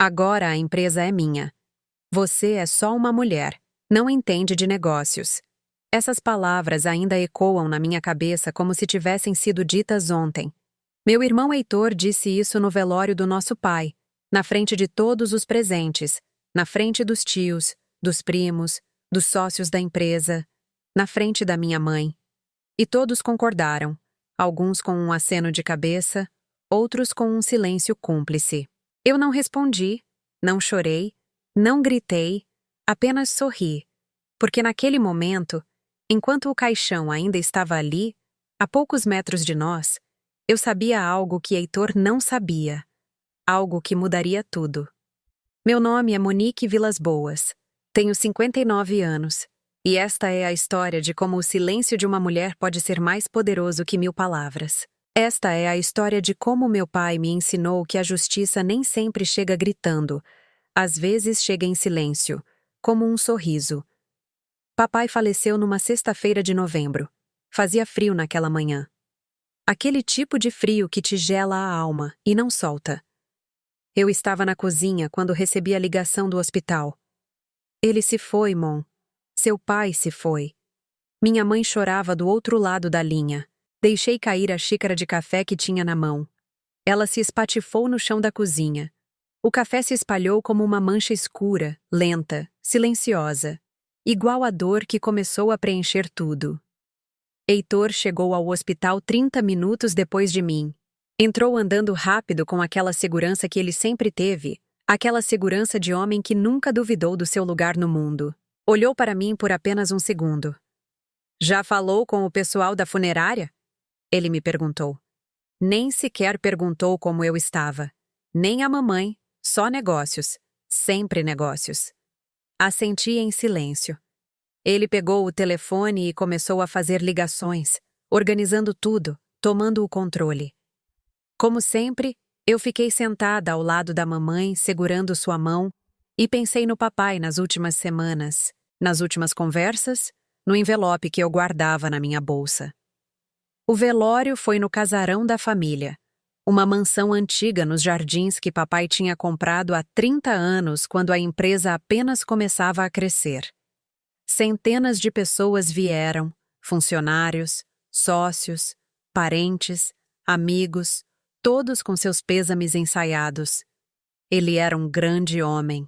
Agora a empresa é minha. Você é só uma mulher, não entende de negócios. Essas palavras ainda ecoam na minha cabeça como se tivessem sido ditas ontem. Meu irmão Heitor disse isso no velório do nosso pai, na frente de todos os presentes, na frente dos tios, dos primos, dos sócios da empresa, na frente da minha mãe. E todos concordaram, alguns com um aceno de cabeça, outros com um silêncio cúmplice. Eu não respondi, não chorei, não gritei, apenas sorri, porque naquele momento, enquanto o caixão ainda estava ali, a poucos metros de nós, eu sabia algo que Heitor não sabia, algo que mudaria tudo. Meu nome é Monique Vilas Boas, tenho 59 anos, e esta é a história de como o silêncio de uma mulher pode ser mais poderoso que 1000 palavras. Esta é a história de como meu pai me ensinou que a justiça nem sempre chega gritando, às vezes chega em silêncio, como um sorriso. Papai faleceu numa sexta-feira de novembro. Fazia frio naquela manhã. Aquele tipo de frio que te gela a alma e não solta. Eu estava na cozinha quando recebi a ligação do hospital. Ele se foi, Mon. Seu pai se foi. Minha mãe chorava do outro lado da linha. Deixei cair a xícara de café que tinha na mão. Ela se espatifou no chão da cozinha. O café se espalhou como uma mancha escura, lenta, silenciosa, igual à dor que começou a preencher tudo. Heitor chegou ao hospital 30 minutos depois de mim. Entrou andando rápido com aquela segurança que ele sempre teve, aquela segurança de homem que nunca duvidou do seu lugar no mundo. Olhou para mim por apenas um segundo. Já falou com o pessoal da funerária? Ele me perguntou. Nem sequer perguntou como eu estava. Nem a mamãe, só negócios. Sempre negócios. Assenti em silêncio. Ele pegou o telefone e começou a fazer ligações, organizando tudo, tomando o controle. Como sempre, eu fiquei sentada ao lado da mamãe, segurando sua mão, e pensei no papai nas últimas semanas, nas últimas conversas, no envelope que eu guardava na minha bolsa. O velório foi no casarão da família, uma mansão antiga nos jardins que papai tinha comprado há 30 anos quando a empresa apenas começava a crescer. Centenas de pessoas vieram, funcionários, sócios, parentes, amigos, todos com seus pêsames ensaiados. Ele era um grande homem.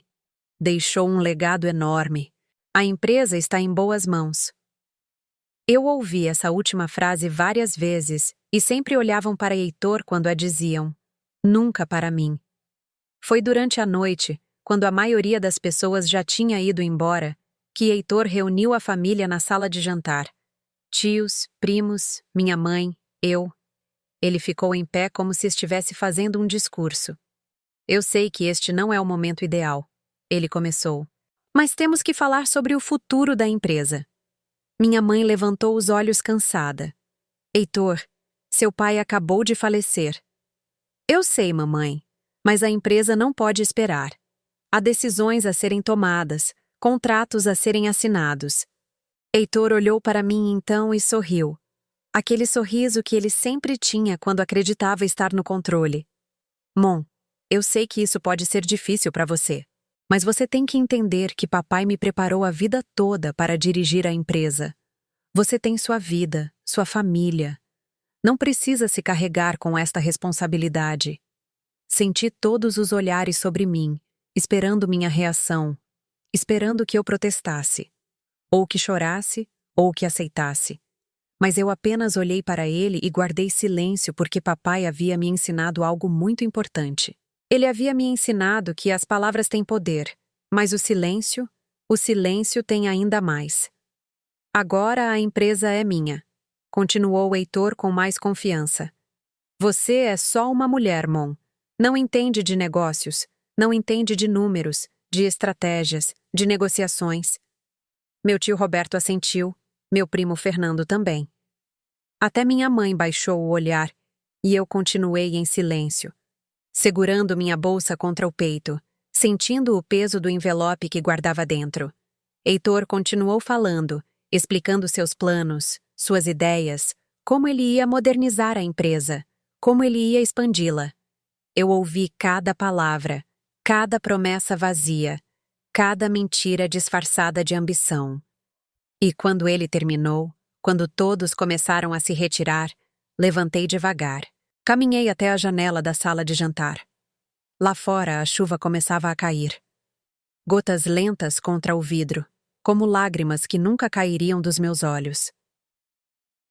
Deixou um legado enorme. A empresa está em boas mãos. Eu ouvi essa última frase várias vezes e sempre olhavam para Heitor quando a diziam, nunca para mim. Foi durante a noite, quando a maioria das pessoas já tinha ido embora, que Heitor reuniu a família na sala de jantar. Tios, primos, minha mãe, eu. Ele ficou em pé como se estivesse fazendo um discurso. Eu sei que este não é o momento ideal. Ele começou. Mas temos que falar sobre o futuro da empresa. Minha mãe levantou os olhos cansada. Heitor, seu pai acabou de falecer. Eu sei, mamãe, mas a empresa não pode esperar. Há decisões a serem tomadas, contratos a serem assinados. Heitor olhou para mim então e sorriu. Aquele sorriso que ele sempre tinha quando acreditava estar no controle. Mon, eu sei que isso pode ser difícil para você. Mas você tem que entender que papai me preparou a vida toda para dirigir a empresa. Você tem sua vida, sua família. Não precisa se carregar com esta responsabilidade. Senti todos os olhares sobre mim, esperando minha reação, esperando que eu protestasse, ou que chorasse, ou que aceitasse. Mas eu apenas olhei para ele e guardei silêncio porque papai havia me ensinado algo muito importante. Ele havia me ensinado que as palavras têm poder, mas o silêncio tem ainda mais. Agora a empresa é minha, continuou Heitor com mais confiança. Você é só uma mulher, Mon. Não entende de negócios, não entende de números, de estratégias, de negociações. Meu tio Roberto assentiu, meu primo Fernando também. Até minha mãe baixou o olhar, e eu continuei em silêncio, segurando minha bolsa contra o peito, sentindo o peso do envelope que guardava dentro. Heitor continuou falando, explicando seus planos, suas ideias, como ele ia modernizar a empresa, como ele ia expandi-la. Eu ouvi cada palavra, Cada promessa vazia, cada mentira disfarçada de ambição. E quando ele terminou, quando todos começaram a se retirar, levantei devagar. Caminhei até a janela da sala de jantar. Lá fora, a chuva começava a cair. Gotas lentas contra o vidro, como lágrimas que nunca cairiam dos meus olhos.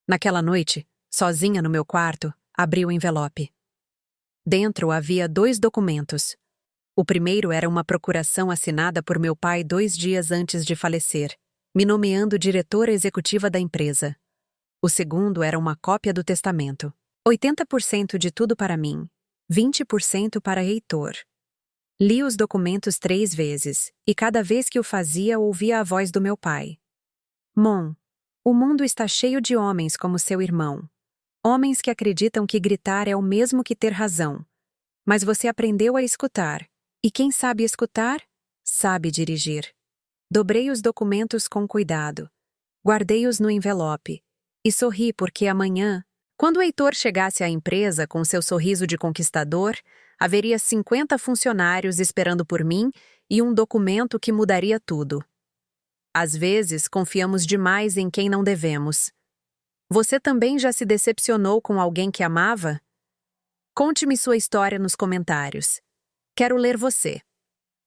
Naquela noite, sozinha no meu quarto, abri o envelope. Dentro havia 2 documentos. O primeiro era uma procuração assinada por meu pai 2 dias antes de falecer, me nomeando diretora executiva da empresa. O segundo era uma cópia do testamento. 80% de tudo para mim, 20% para Heitor. Li os documentos 3 vezes, e cada vez que o fazia ouvia a voz do meu pai. Mon, o mundo está cheio de homens como seu irmão. Homens que acreditam que gritar é o mesmo que ter razão. Mas você aprendeu a escutar. E quem sabe escutar, sabe dirigir. Dobrei os documentos com cuidado. Guardei-os no envelope. E sorri porque amanhã, quando Heitor chegasse à empresa com seu sorriso de conquistador, haveria 50 funcionários esperando por mim e um documento que mudaria tudo. Às vezes, confiamos demais em quem não devemos. Você também já se decepcionou com alguém que amava? Conte-me sua história nos comentários. Quero ler você.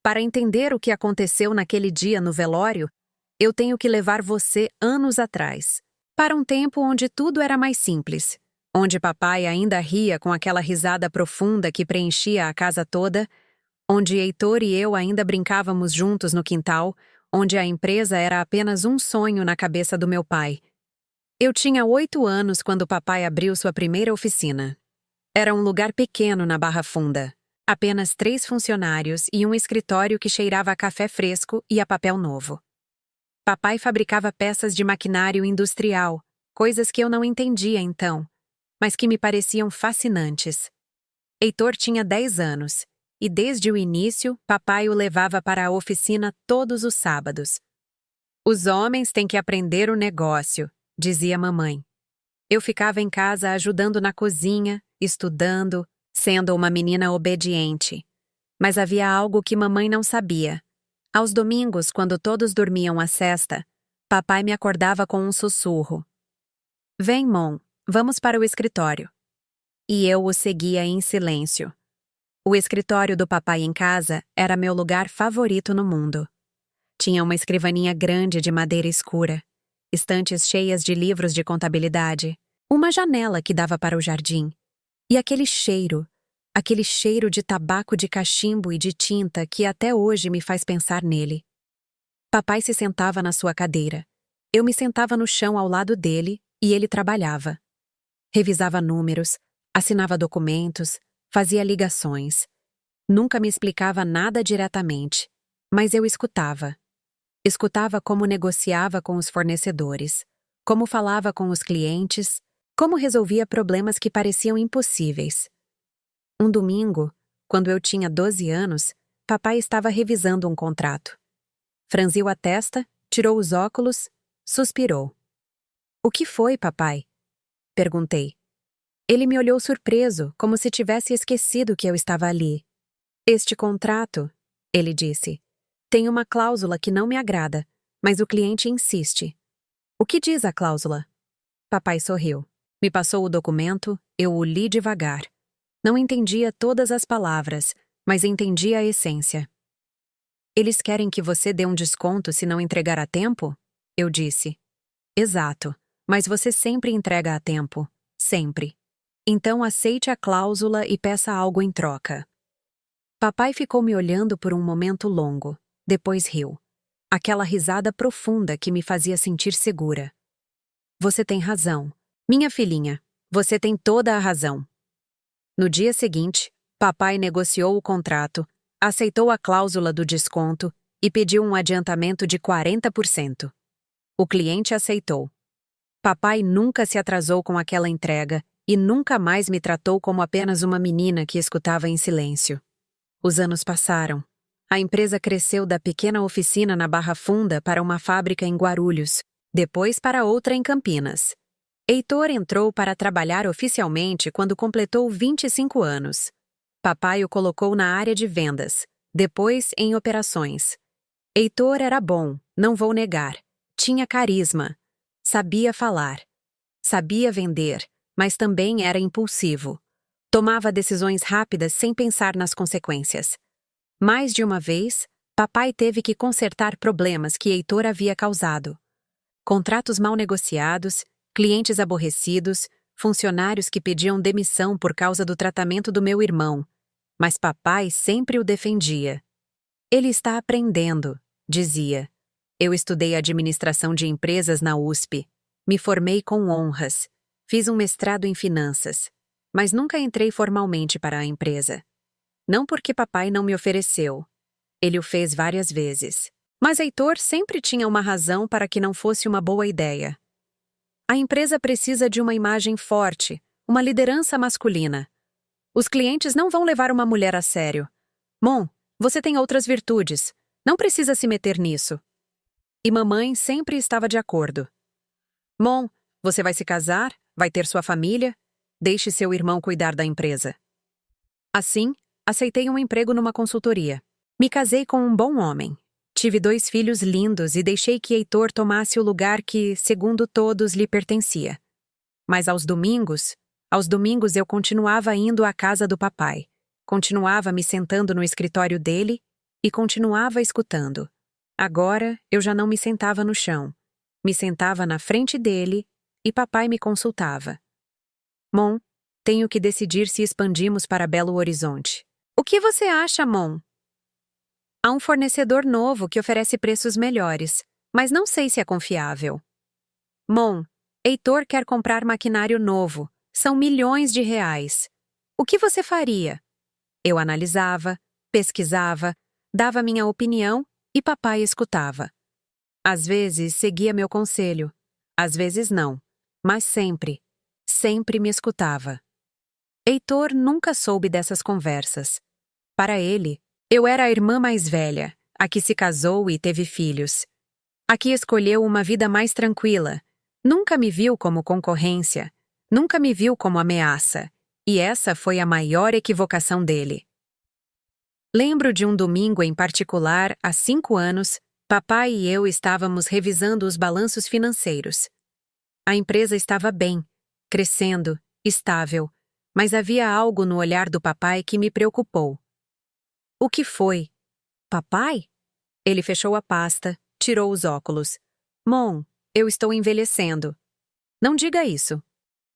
Para entender o que aconteceu naquele dia no velório, eu tenho que levar você anos atrás, para um tempo onde tudo era mais simples, onde papai ainda ria com aquela risada profunda que preenchia a casa toda, onde Heitor e eu ainda brincávamos juntos no quintal, onde a empresa era apenas um sonho na cabeça do meu pai. Eu tinha 8 anos quando papai abriu sua primeira oficina. Era um lugar pequeno na Barra Funda. Apenas 3 funcionários e um escritório que cheirava a café fresco e a papel novo. Papai fabricava peças de maquinário industrial, coisas que eu não entendia então, mas que me pareciam fascinantes. Heitor tinha 10 anos, e desde o início, papai o levava para a oficina todos os sábados. Os homens têm que aprender o negócio, dizia mamãe. Eu ficava em casa ajudando na cozinha, estudando, sendo uma menina obediente. Mas havia algo que mamãe não sabia. Aos domingos, quando todos dormiam a sesta, papai me acordava com um sussurro. Vem, Mon, vamos para o escritório. E eu o seguia em silêncio. O escritório do papai em casa era meu lugar favorito no mundo. Tinha uma escrivaninha grande de madeira escura, estantes cheias de livros de contabilidade, uma janela que dava para o jardim, e aquele cheiro de tabaco de cachimbo e de tinta que até hoje me faz pensar nele. Papai se sentava na sua cadeira. Eu me sentava no chão ao lado dele e ele trabalhava. Revisava números, assinava documentos, fazia ligações. Nunca me explicava nada diretamente, mas eu escutava. Escutava como negociava com os fornecedores, como falava com os clientes, como resolvia problemas que pareciam impossíveis. Um domingo, quando eu tinha 12 anos, papai estava revisando um contrato. Franziu a testa, tirou os óculos, suspirou. O que foi, papai? Perguntei. Ele me olhou surpreso, como se tivesse esquecido que eu estava ali. Este contrato, ele disse, tem uma cláusula que não me agrada, mas o cliente insiste. O que diz a cláusula? Papai sorriu. Me passou o documento, eu o li devagar. Não entendia todas as palavras, mas entendia a essência. Eles querem que você dê um desconto se não entregar a tempo? Eu disse. Exato, mas você sempre entrega a tempo. Sempre. Então aceite a cláusula e peça algo em troca. Papai ficou me olhando por um momento longo, depois riu. Aquela risada profunda que me fazia sentir segura. Você tem razão. Minha filhinha, você tem toda a razão. No dia seguinte, papai negociou o contrato, aceitou a cláusula do desconto e pediu um adiantamento de 40%. O cliente aceitou. Papai nunca se atrasou com aquela entrega e nunca mais me tratou como apenas uma menina que escutava em silêncio. Os anos passaram. A empresa cresceu da pequena oficina na Barra Funda para uma fábrica em Guarulhos, depois para outra em Campinas. Heitor entrou para trabalhar oficialmente quando completou 25 anos. Papai o colocou na área de vendas, depois em operações. Heitor era bom, não vou negar. Tinha carisma. Sabia falar. Sabia vender, mas também era impulsivo. Tomava decisões rápidas sem pensar nas consequências. Mais de uma vez, papai teve que consertar problemas que Heitor havia causado. Contratos mal negociados, clientes aborrecidos, funcionários que pediam demissão por causa do tratamento do meu irmão. Mas papai sempre o defendia. Ele está aprendendo, dizia. Eu estudei administração de empresas na USP. Me formei com honras. Fiz um mestrado em finanças. Mas nunca entrei formalmente para a empresa. Não porque papai não me ofereceu. Ele o fez várias vezes. Mas Heitor sempre tinha uma razão para que não fosse uma boa ideia. A empresa precisa de uma imagem forte, uma liderança masculina. Os clientes não vão levar uma mulher a sério. Mon, você tem outras virtudes. Não precisa se meter nisso. E mamãe sempre estava de acordo. Mon, você vai se casar, vai ter sua família, deixe seu irmão cuidar da empresa. Assim, aceitei um emprego numa consultoria. Me casei com um bom homem. Tive 2 filhos lindos e deixei que Heitor tomasse o lugar que, segundo todos, lhe pertencia. Mas aos domingos eu continuava indo à casa do papai, continuava me sentando no escritório dele e continuava escutando. Agora, eu já não me sentava no chão. Me sentava na frente dele e papai me consultava. Mon, tenho que decidir se expandimos para Belo Horizonte. O que você acha, Mon? Há um fornecedor novo que oferece preços melhores, mas não sei se é confiável. Mon, Heitor quer comprar maquinário novo. São milhões de reais. O que você faria? Eu analisava, pesquisava, dava minha opinião e papai escutava. Às vezes seguia meu conselho, às vezes não, mas sempre me escutava. Heitor nunca soube dessas conversas. Para ele, eu era a irmã mais velha, a que se casou e teve filhos. A que escolheu uma vida mais tranquila. Nunca me viu como concorrência, nunca me viu como ameaça, e essa foi a maior equivocação dele. Lembro de um domingo em particular, há 5 anos, papai e eu estávamos revisando os balanços financeiros. A empresa estava bem, crescendo, estável, mas havia algo no olhar do papai que me preocupou. O que foi? Papai? Ele fechou a pasta, tirou os óculos. Mon, eu estou envelhecendo. Não diga isso.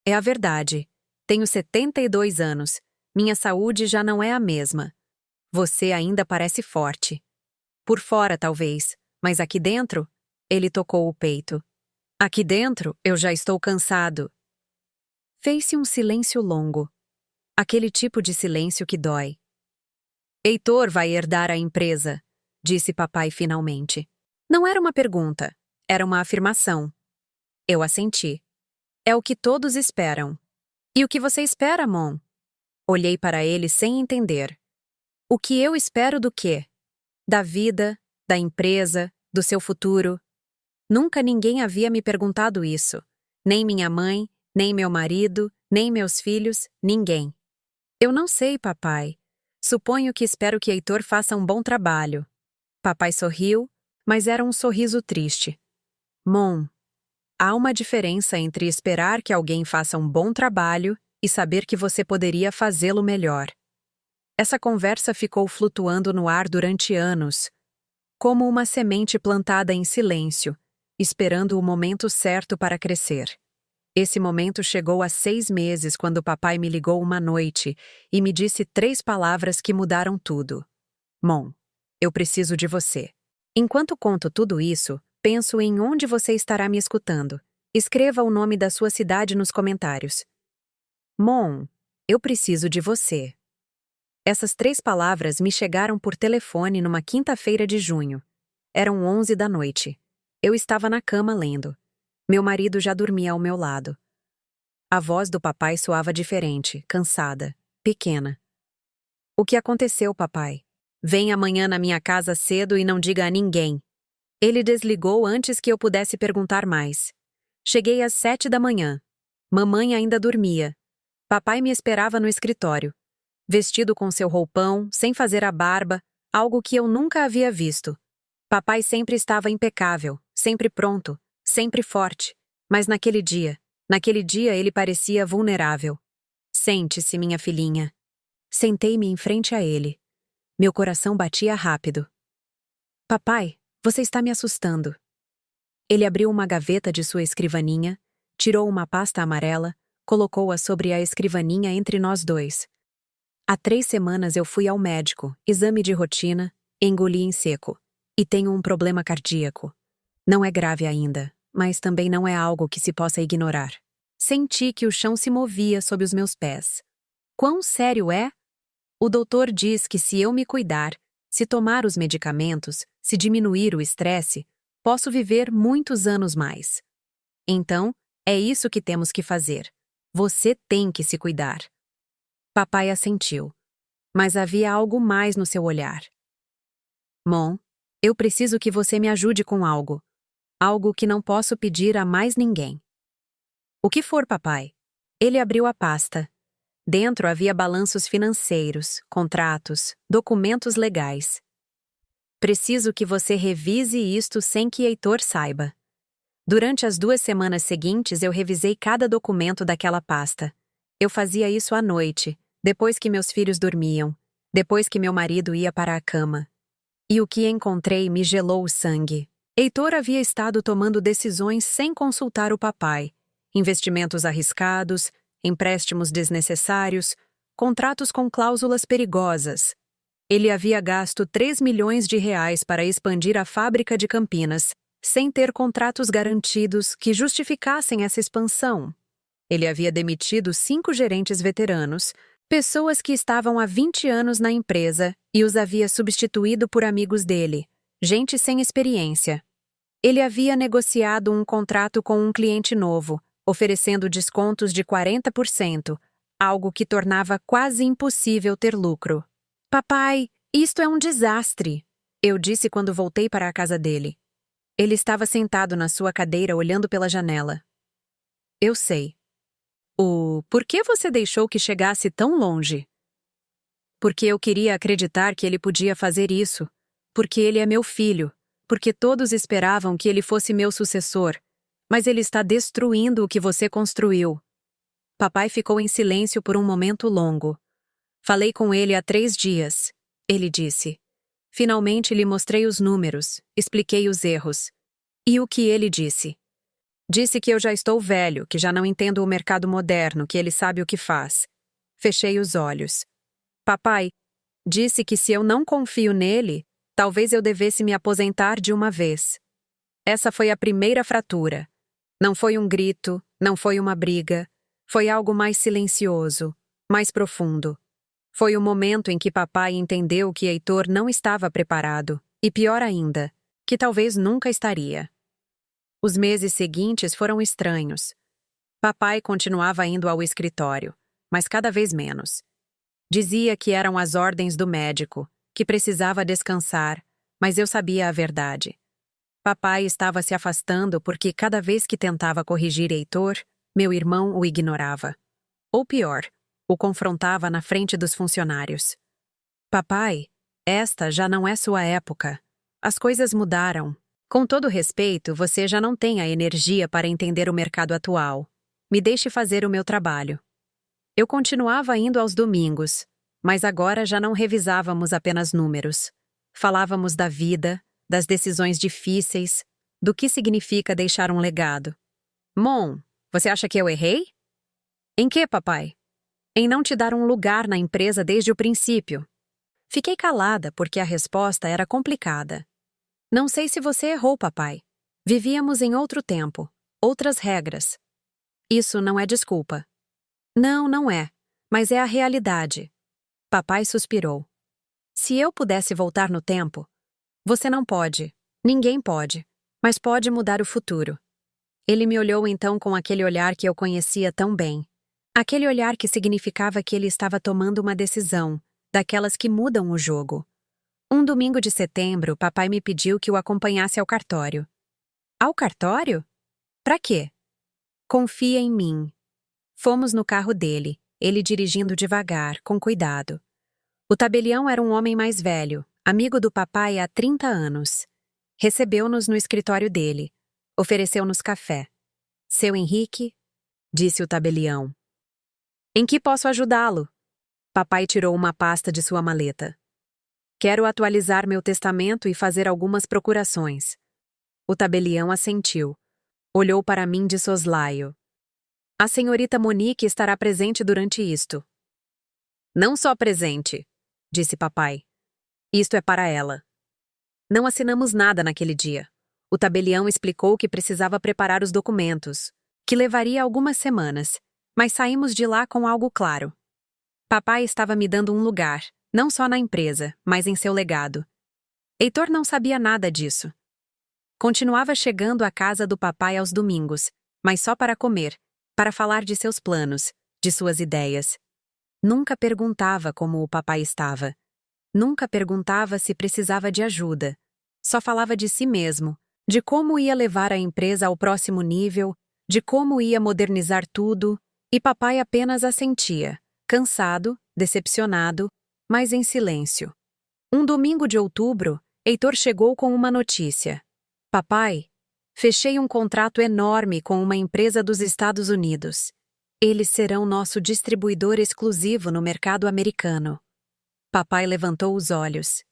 É a verdade. Tenho 72 anos. Minha saúde já não é a mesma. Você ainda parece forte. Por fora, talvez, mas aqui dentro, ele tocou o peito. Aqui dentro, eu já estou cansado. Fez-se um silêncio longo. Aquele tipo de silêncio que dói. Heitor vai herdar a empresa, disse papai finalmente. Não era uma pergunta, era uma afirmação. Eu assenti. É o que todos esperam. E o que você espera, Mon? Olhei para ele sem entender. O que eu espero do quê? Da vida, da empresa, do seu futuro? Nunca ninguém havia me perguntado isso. Nem minha mãe, nem meu marido, nem meus filhos, ninguém. Eu não sei, papai. Suponho que espero que Heitor faça um bom trabalho. Papai sorriu, mas era um sorriso triste. Mon, há uma diferença entre esperar que alguém faça um bom trabalho e saber que você poderia fazê-lo melhor. Essa conversa ficou flutuando no ar durante anos, como uma semente plantada em silêncio, esperando o momento certo para crescer. Esse momento chegou há 6 meses quando papai me ligou uma noite e me disse 3 palavras que mudaram tudo. Mon, eu preciso de você. Enquanto conto tudo isso, penso em onde você estará me escutando. Escreva o nome da sua cidade nos comentários. Mon, eu preciso de você. Essas 3 palavras me chegaram por telefone numa quinta-feira de junho. Eram 11 da noite. Eu estava na cama lendo. Meu marido já dormia ao meu lado. A voz do papai soava diferente, cansada, pequena. O que aconteceu, papai? Venha amanhã na minha casa cedo e não diga a ninguém. Ele desligou antes que eu pudesse perguntar mais. Cheguei às 7 da manhã. Mamãe ainda dormia. Papai me esperava no escritório. Vestido com seu roupão, sem fazer a barba, algo que eu nunca havia visto. Papai sempre estava impecável, sempre pronto, sempre forte. Mas naquele dia ele parecia vulnerável. Sente-se, minha filhinha. Sentei-me em frente a ele. Meu coração batia rápido. Papai, você está me assustando. Ele abriu uma gaveta de sua escrivaninha, tirou uma pasta amarela, colocou-a sobre a escrivaninha entre nós dois. Há 3 semanas eu fui ao médico, exame de rotina, engoli em seco. E tenho um problema cardíaco. Não é grave ainda, mas também não é algo que se possa ignorar. Senti que o chão se movia sob os meus pés. Quão sério é? O doutor diz que se eu me cuidar, se tomar os medicamentos, se diminuir o estresse, posso viver muitos anos mais. Então, é isso que temos que fazer. Você tem que se cuidar. Papai assentiu. Mas havia algo mais no seu olhar. Mon, eu preciso que você me ajude com algo. Algo que não posso pedir a mais ninguém. O que for, papai? Ele abriu a pasta. Dentro havia balanços financeiros, contratos, documentos legais. Preciso que você revise isto sem que Heitor saiba. Durante as 2 semanas seguintes eu revisei cada documento daquela pasta. Eu fazia isso à noite, depois que meus filhos dormiam, depois que meu marido ia para a cama. E o que encontrei me gelou o sangue. Heitor havia estado tomando decisões sem consultar o papai. Investimentos arriscados, empréstimos desnecessários, contratos com cláusulas perigosas. Ele havia gasto 3 milhões de reais para expandir a fábrica de Campinas, sem ter contratos garantidos que justificassem essa expansão. Ele havia demitido 5 gerentes veteranos, pessoas que estavam há 20 anos na empresa, e os havia substituído por amigos dele, gente sem experiência. Ele havia negociado um contrato com um cliente novo, oferecendo descontos de 40%, algo que tornava quase impossível ter lucro. Papai, isto é um desastre, eu disse quando voltei para a casa dele. Ele estava sentado na sua cadeira olhando pela janela. Eu sei. Por que você deixou que chegasse tão longe? Porque eu queria acreditar que ele podia fazer isso. Porque ele é meu filho. Porque todos esperavam que ele fosse meu sucessor. Mas ele está destruindo o que você construiu. Papai ficou em silêncio por um momento longo. Falei com ele há 3 dias, ele disse. Finalmente lhe mostrei os números, expliquei os erros. E o que ele disse? Disse que eu já estou velho, que já não entendo o mercado moderno, que ele sabe o que faz. Fechei os olhos. Papai, disse que se eu não confio nele, talvez eu devesse me aposentar de uma vez. Essa foi a primeira fratura. Não foi um grito, não foi uma briga. Foi algo mais silencioso, mais profundo. Foi o momento em que papai entendeu que Heitor não estava preparado, e pior ainda, que talvez nunca estaria. Os meses seguintes foram estranhos. Papai continuava indo ao escritório, mas cada vez menos. Dizia que eram as ordens do médico, que precisava descansar, mas eu sabia a verdade. Papai estava se afastando porque cada vez que tentava corrigir Heitor, meu irmão o ignorava. Ou pior, o confrontava na frente dos funcionários. Papai, esta já não é sua época. As coisas mudaram. Com todo respeito, você já não tem a energia para entender o mercado atual. Me deixe fazer o meu trabalho. Eu continuava indo aos domingos, mas agora já não revisávamos apenas números. Falávamos da vida, das decisões difíceis, do que significa deixar um legado. Mon, você acha que eu errei? Em que, papai? Em não te dar um lugar na empresa desde o princípio. Fiquei calada porque a resposta era complicada. Não sei se você errou, papai. Vivíamos em outro tempo, outras regras. Isso não é desculpa. Não, não é, mas é a realidade. Papai suspirou. Se eu pudesse voltar no tempo, você não pode, ninguém pode, mas pode mudar o futuro. Ele me olhou então com aquele olhar que eu conhecia tão bem. Aquele olhar que significava que ele estava tomando uma decisão, daquelas que mudam o jogo. Um domingo de setembro, papai me pediu que o acompanhasse ao cartório. Ao cartório? Pra quê? Confia em mim. Fomos no carro dele, ele dirigindo devagar, com cuidado. O tabelião era um homem mais velho, amigo do papai há 30 anos. Recebeu-nos no escritório dele. Ofereceu-nos café. Seu Henrique, disse o tabelião. Em que posso ajudá-lo? Papai tirou uma pasta de sua maleta. Quero atualizar meu testamento e fazer algumas procurações. O tabelião assentiu. Olhou para mim de soslaio. A senhorita Monique estará presente durante isto. Não só presente, disse papai. Isto é para ela. Não assinamos nada naquele dia. O tabelião explicou que precisava preparar os documentos, que levaria algumas semanas, mas saímos de lá com algo claro. Papai estava me dando um lugar, não só na empresa, mas em seu legado. Heitor não sabia nada disso. Continuava chegando à casa do papai aos domingos, mas só para comer, para falar de seus planos, de suas ideias. Nunca perguntava como o papai estava. Nunca perguntava se precisava de ajuda. Só falava de si mesmo, de como ia levar a empresa ao próximo nível, de como ia modernizar tudo, e papai apenas assentia, cansado, decepcionado, mas em silêncio. Um domingo de outubro, Heitor chegou com uma notícia. Papai, fechei um contrato enorme com uma empresa dos Estados Unidos. Eles serão nosso distribuidor exclusivo no mercado americano. Papai levantou os olhos.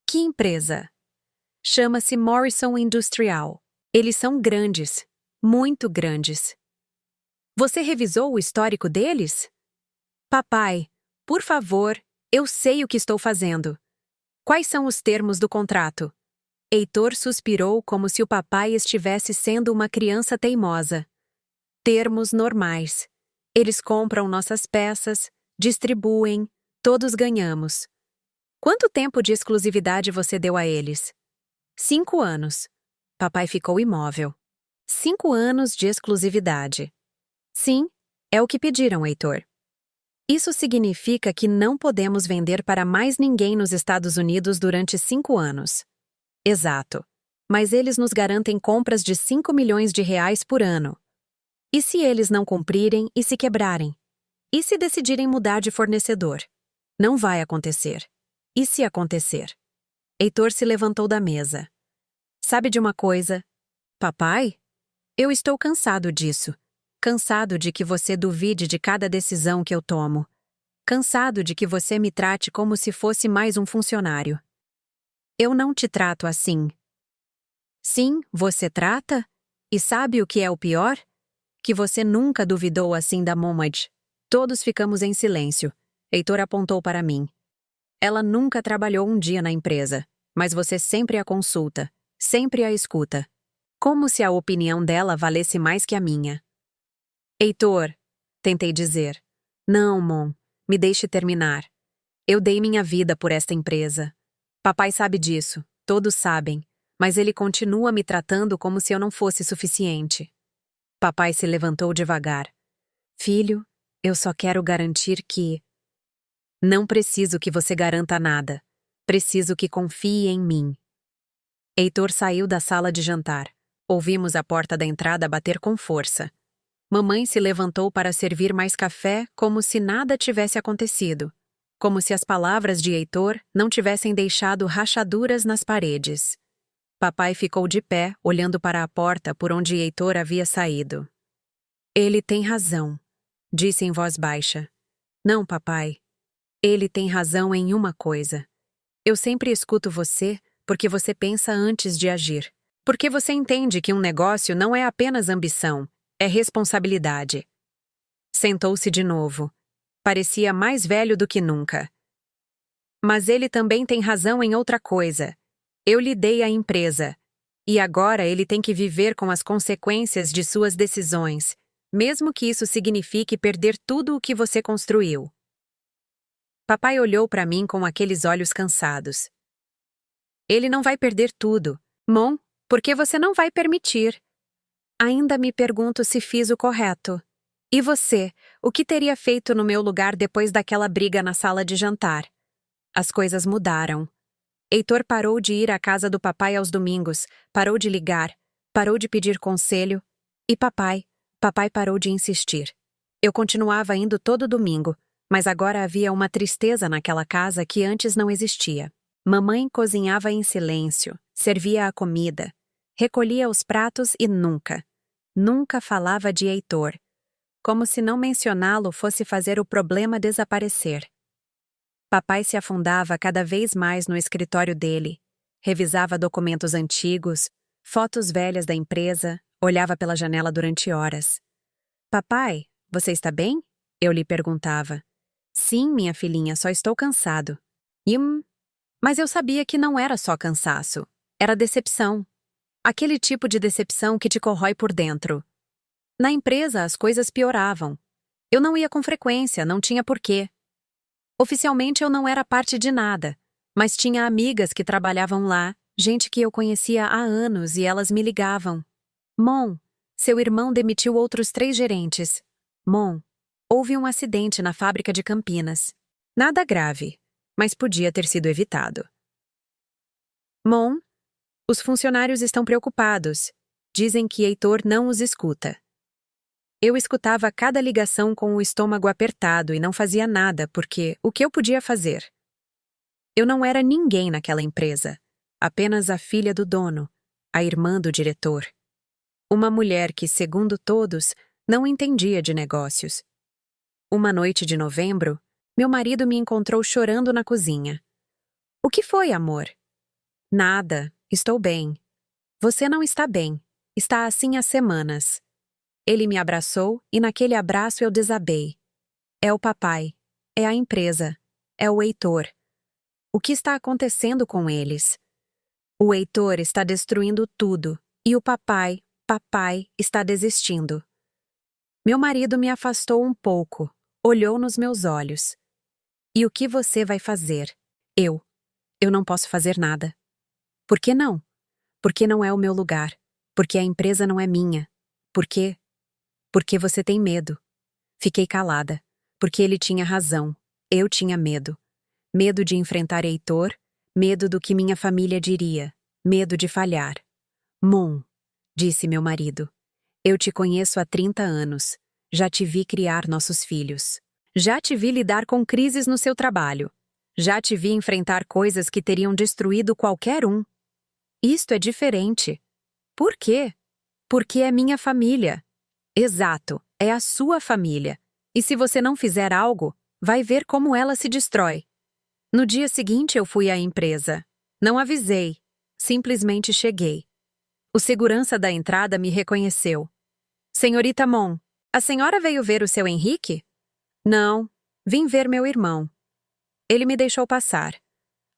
Que empresa? Chama-se Morrison Industrial. Eles são grandes, muito grandes. Você revisou o histórico deles? Papai, por favor, eu sei o que estou fazendo. Quais são os termos do contrato? Heitor suspirou como se o papai estivesse sendo uma criança teimosa. Termos normais. Eles compram nossas peças, distribuem, todos ganhamos. Quanto tempo de exclusividade você deu a eles? 5 anos. Papai ficou imóvel. 5 anos de exclusividade. Sim, é o que pediram, Heitor. Isso significa que não podemos vender para mais ninguém nos Estados Unidos durante 5 anos. Exato. Mas eles nos garantem compras de 5 milhões de reais por ano. E se eles não cumprirem e se quebrarem? E se decidirem mudar de fornecedor? Não vai acontecer. E se acontecer? Heitor se levantou da mesa. Sabe de uma coisa? Papai? Eu estou cansado disso. Cansado de que você duvide de cada decisão que eu tomo. Cansado de que você me trate como se fosse mais um funcionário. Eu não te trato assim. Sim, você trata? E sabe o que é o pior? Que você nunca duvidou assim da Momad. Todos ficamos em silêncio. Heitor apontou para mim. Ela nunca trabalhou um dia na empresa, mas você sempre a consulta, sempre a escuta. Como se a opinião dela valesse mais que a minha. Heitor, tentei dizer. Não, Mon, me deixe terminar. Eu dei minha vida por esta empresa. Papai sabe disso, todos sabem, mas ele continua me tratando como se eu não fosse suficiente. Papai se levantou devagar. Filho, eu só quero garantir que... Não preciso que você garanta nada. Preciso que confie em mim. Heitor saiu da sala de jantar. Ouvimos a porta da entrada bater com força. Mamãe se levantou para servir mais café como se nada tivesse acontecido. Como se as palavras de Heitor não tivessem deixado rachaduras nas paredes. Papai ficou de pé, olhando para a porta por onde Heitor havia saído. Ele tem razão, disse em voz baixa. Não, papai. Ele tem razão em uma coisa. Eu sempre escuto você porque você pensa antes de agir. Porque você entende que um negócio não é apenas ambição, é responsabilidade. Sentou-se de novo. Parecia mais velho do que nunca. Mas ele também tem razão em outra coisa. Eu lhe dei a empresa. E agora ele tem que viver com as consequências de suas decisões, mesmo que isso signifique perder tudo o que você construiu. Papai olhou para mim com aqueles olhos cansados. Ele não vai perder tudo. Mon, por que você não vai permitir? Ainda me pergunto se fiz o correto. E você, o que teria feito no meu lugar depois daquela briga na sala de jantar? As coisas mudaram. Heitor parou de ir à casa do papai aos domingos, parou de ligar, parou de pedir conselho. E papai parou de insistir. Eu continuava indo todo domingo, mas agora havia uma tristeza naquela casa que antes não existia. Mamãe cozinhava em silêncio, servia a comida, recolhia os pratos e nunca falava de Heitor, como se não mencioná-lo fosse fazer o problema desaparecer. Papai se afundava cada vez mais no escritório dele, revisava documentos antigos, fotos velhas da empresa, olhava pela janela durante horas. Papai, você está bem? Eu lhe perguntava. Sim, minha filhinha, só estou cansado. Mas eu sabia que não era só cansaço, era decepção. Aquele tipo de decepção que te corrói por dentro. Na empresa, as coisas pioravam. Eu não ia com frequência, não tinha porquê. Oficialmente eu não era parte de nada, mas tinha amigas que trabalhavam lá, gente que eu conhecia há anos e elas me ligavam. Mon, seu irmão demitiu outros 3 gerentes. Mon, houve um acidente na fábrica de Campinas. Nada grave, mas podia ter sido evitado. Mon, os funcionários estão preocupados. Dizem que Heitor não os escuta. Eu escutava cada ligação com o estômago apertado e não fazia nada porque o que eu podia fazer? Eu não era ninguém naquela empresa, apenas a filha do dono, a irmã do diretor. Uma mulher que, segundo todos, não entendia de negócios. Uma noite de novembro, meu marido me encontrou chorando na cozinha. O que foi, amor? Nada, estou bem. Você não está bem, está assim há semanas. Ele me abraçou e naquele abraço eu desabei. É o papai, é a empresa, é o Heitor. O que está acontecendo com eles? O Heitor está destruindo tudo e o papai, está desistindo. Meu marido me afastou um pouco, olhou nos meus olhos. E o que você vai fazer? Eu não posso fazer nada. Por que não? Porque não é o meu lugar, porque a empresa não é minha. Por quê? Porque você tem medo. Fiquei calada, porque ele tinha razão. Eu tinha medo. Medo de enfrentar Heitor, medo do que minha família diria, medo de falhar. Mon, disse meu marido, eu te conheço há 30 anos. Já te vi criar nossos filhos. Já te vi lidar com crises no seu trabalho. Já te vi enfrentar coisas que teriam destruído qualquer um. Isto é diferente. Por quê? Porque é minha família. Exato, é a sua família. E se você não fizer algo, vai ver como ela se destrói. No dia seguinte eu fui à empresa. Não avisei. Simplesmente cheguei. O segurança da entrada me reconheceu. Senhorita Mon, a senhora veio ver o seu Henrique? Não, vim ver meu irmão. Ele me deixou passar.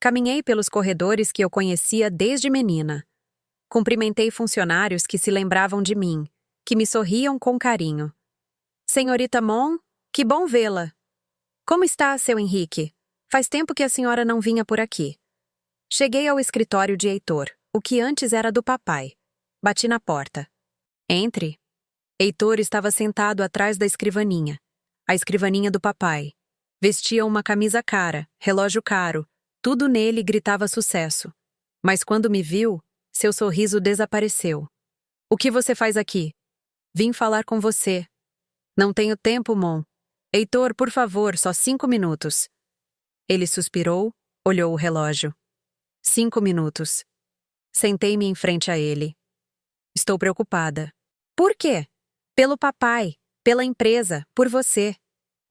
Caminhei pelos corredores que eu conhecia desde menina. Cumprimentei funcionários que se lembravam de mim, que me sorriam com carinho. Senhorita Mon, que bom vê-la. Como está, seu Henrique? Faz tempo que a senhora não vinha por aqui. Cheguei ao escritório de Heitor, o que antes era do papai. Bati na porta. Entre. Heitor estava sentado atrás da escrivaninha. A escrivaninha do papai. Vestia uma camisa cara, relógio caro. Tudo nele gritava sucesso. Mas quando me viu, seu sorriso desapareceu. O que você faz aqui? Vim falar com você. Não tenho tempo, Mon. Heitor, por favor, só 5 minutos. Ele suspirou, olhou o relógio. 5 minutos. Sentei-me em frente a ele. Estou preocupada. Por quê? Pelo papai, pela empresa, por você.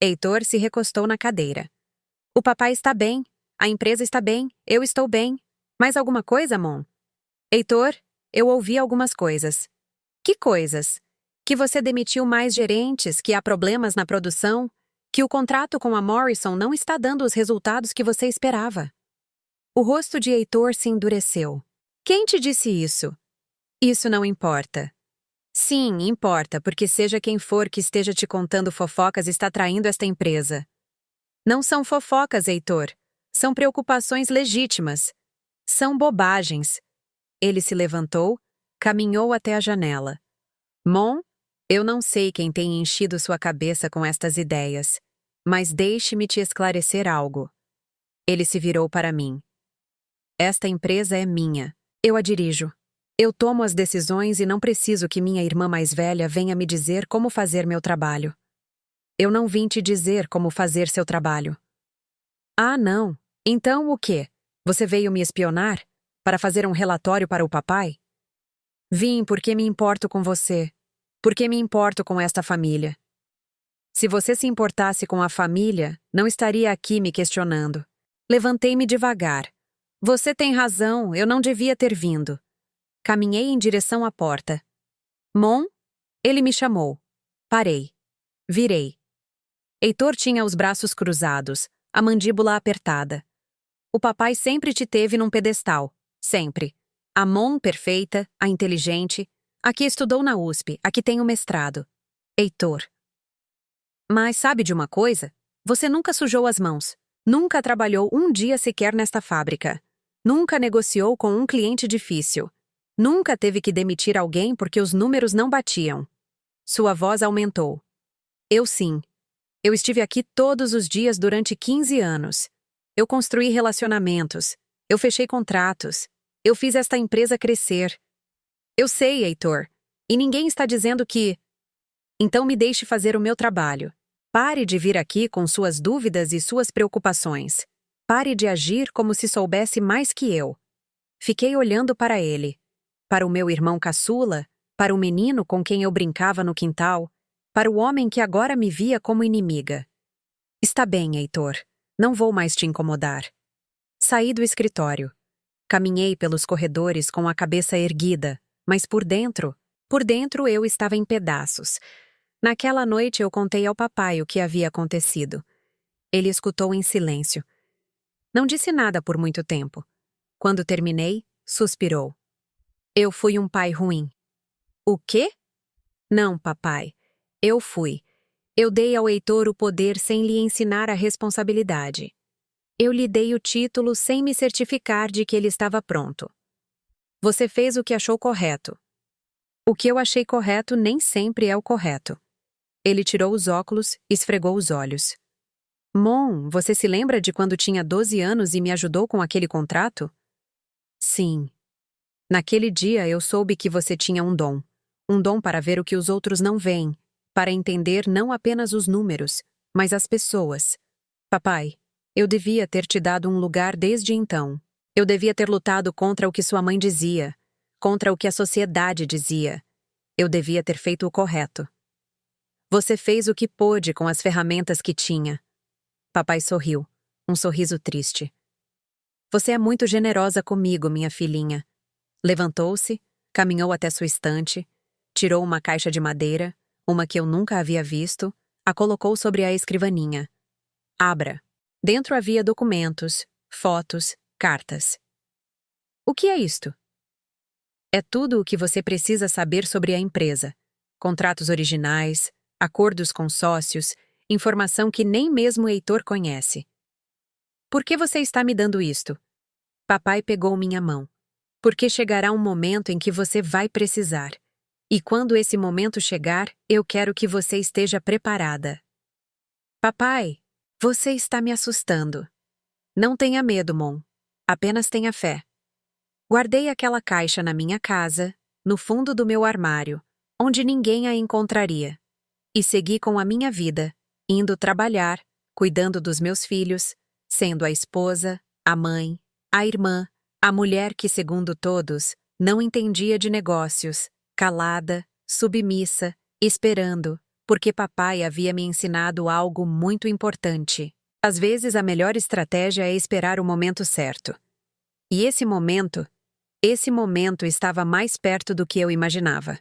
Heitor se recostou na cadeira. O papai está bem, a empresa está bem, eu estou bem. Mais alguma coisa, Mon? Heitor, eu ouvi algumas coisas. Que coisas? Que você demitiu mais gerentes, que há problemas na produção, que o contrato com a Morrison não está dando os resultados que você esperava. O rosto de Heitor se endureceu. Quem te disse isso? Isso não importa. Sim, importa, porque seja quem for que esteja te contando fofocas está traindo esta empresa. Não são fofocas, Heitor. São preocupações legítimas. São bobagens. Ele se levantou, caminhou até a janela. Mon, eu não sei quem tem enchido sua cabeça com estas ideias, mas deixe-me te esclarecer algo. Ele se virou para mim. Esta empresa é minha. Eu a dirijo. Eu tomo as decisões e não preciso que minha irmã mais velha venha me dizer como fazer meu trabalho. Eu não vim te dizer como fazer seu trabalho. Ah, não. Então o quê? Você veio me espionar? Para fazer um relatório para o papai? Vim porque me importo com você. Porque me importo com esta família. Se você se importasse com a família, não estaria aqui me questionando. Levantei-me devagar. Você tem razão, eu não devia ter vindo. Caminhei em direção à porta. Mon? Ele me chamou. Parei. Virei. Heitor tinha os braços cruzados, a mandíbula apertada. O papai sempre te teve num pedestal. Sempre. A Mon perfeita, a inteligente, a que estudou na USP, a que tem o mestrado. Heitor. Mas sabe de uma coisa? Você nunca sujou as mãos. Nunca trabalhou um dia sequer nesta fábrica. Nunca negociou com um cliente difícil. Nunca teve que demitir alguém porque os números não batiam. Sua voz aumentou. Eu sim. Eu estive aqui todos os dias durante 15 anos. Eu construí relacionamentos. Eu fechei contratos. Eu fiz esta empresa crescer. Eu sei, Heitor. E ninguém está dizendo que... Então me deixe fazer o meu trabalho. Pare de vir aqui com suas dúvidas e suas preocupações. Pare de agir como se soubesse mais que eu. Fiquei olhando para ele. Para o meu irmão caçula, para o menino com quem eu brincava no quintal, para o homem que agora me via como inimiga. Está bem, Heitor. Não vou mais te incomodar. Saí do escritório. Caminhei pelos corredores com a cabeça erguida, mas por dentro eu estava em pedaços. Naquela noite eu contei ao papai o que havia acontecido. Ele escutou em silêncio. Não disse nada por muito tempo. Quando terminei, suspirou. Eu fui um pai ruim. O quê? Não, papai. Eu fui. Eu dei ao Heitor o poder sem lhe ensinar a responsabilidade. Eu lhe dei o título sem me certificar de que ele estava pronto. Você fez o que achou correto. O que eu achei correto nem sempre é o correto. Ele tirou os óculos, esfregou os olhos. Mon, você se lembra de quando tinha 12 anos e me ajudou com aquele contrato? Sim. Naquele dia eu soube que você tinha um dom. Um dom para ver o que os outros não veem, para entender não apenas os números, mas as pessoas. Papai, eu devia ter te dado um lugar desde então. Eu devia ter lutado contra o que sua mãe dizia, contra o que a sociedade dizia. Eu devia ter feito o correto. Você fez o que pôde com as ferramentas que tinha. Papai sorriu, um sorriso triste. Você é muito generosa comigo, minha filhinha. Levantou-se, caminhou até sua estante, tirou uma caixa de madeira, uma que eu nunca havia visto, a colocou sobre a escrivaninha. Abra. Dentro havia documentos, fotos, cartas. O que é isto? É tudo o que você precisa saber sobre a empresa. Contratos originais, acordos com sócios, informação que nem mesmo o Heitor conhece. Por que você está me dando isto? Papai pegou minha mão. Porque chegará um momento em que você vai precisar. E quando esse momento chegar, eu quero que você esteja preparada. Papai, você está me assustando. Não tenha medo, Mon. Apenas tenha fé. Guardei aquela caixa na minha casa, no fundo do meu armário, onde ninguém a encontraria. E segui com a minha vida, indo trabalhar, cuidando dos meus filhos, sendo a esposa, a mãe, a irmã, a mulher que, segundo todos, não entendia de negócios, calada, submissa, esperando, porque papai havia me ensinado algo muito importante. Às vezes a melhor estratégia é esperar o momento certo. E esse momento estava mais perto do que eu imaginava.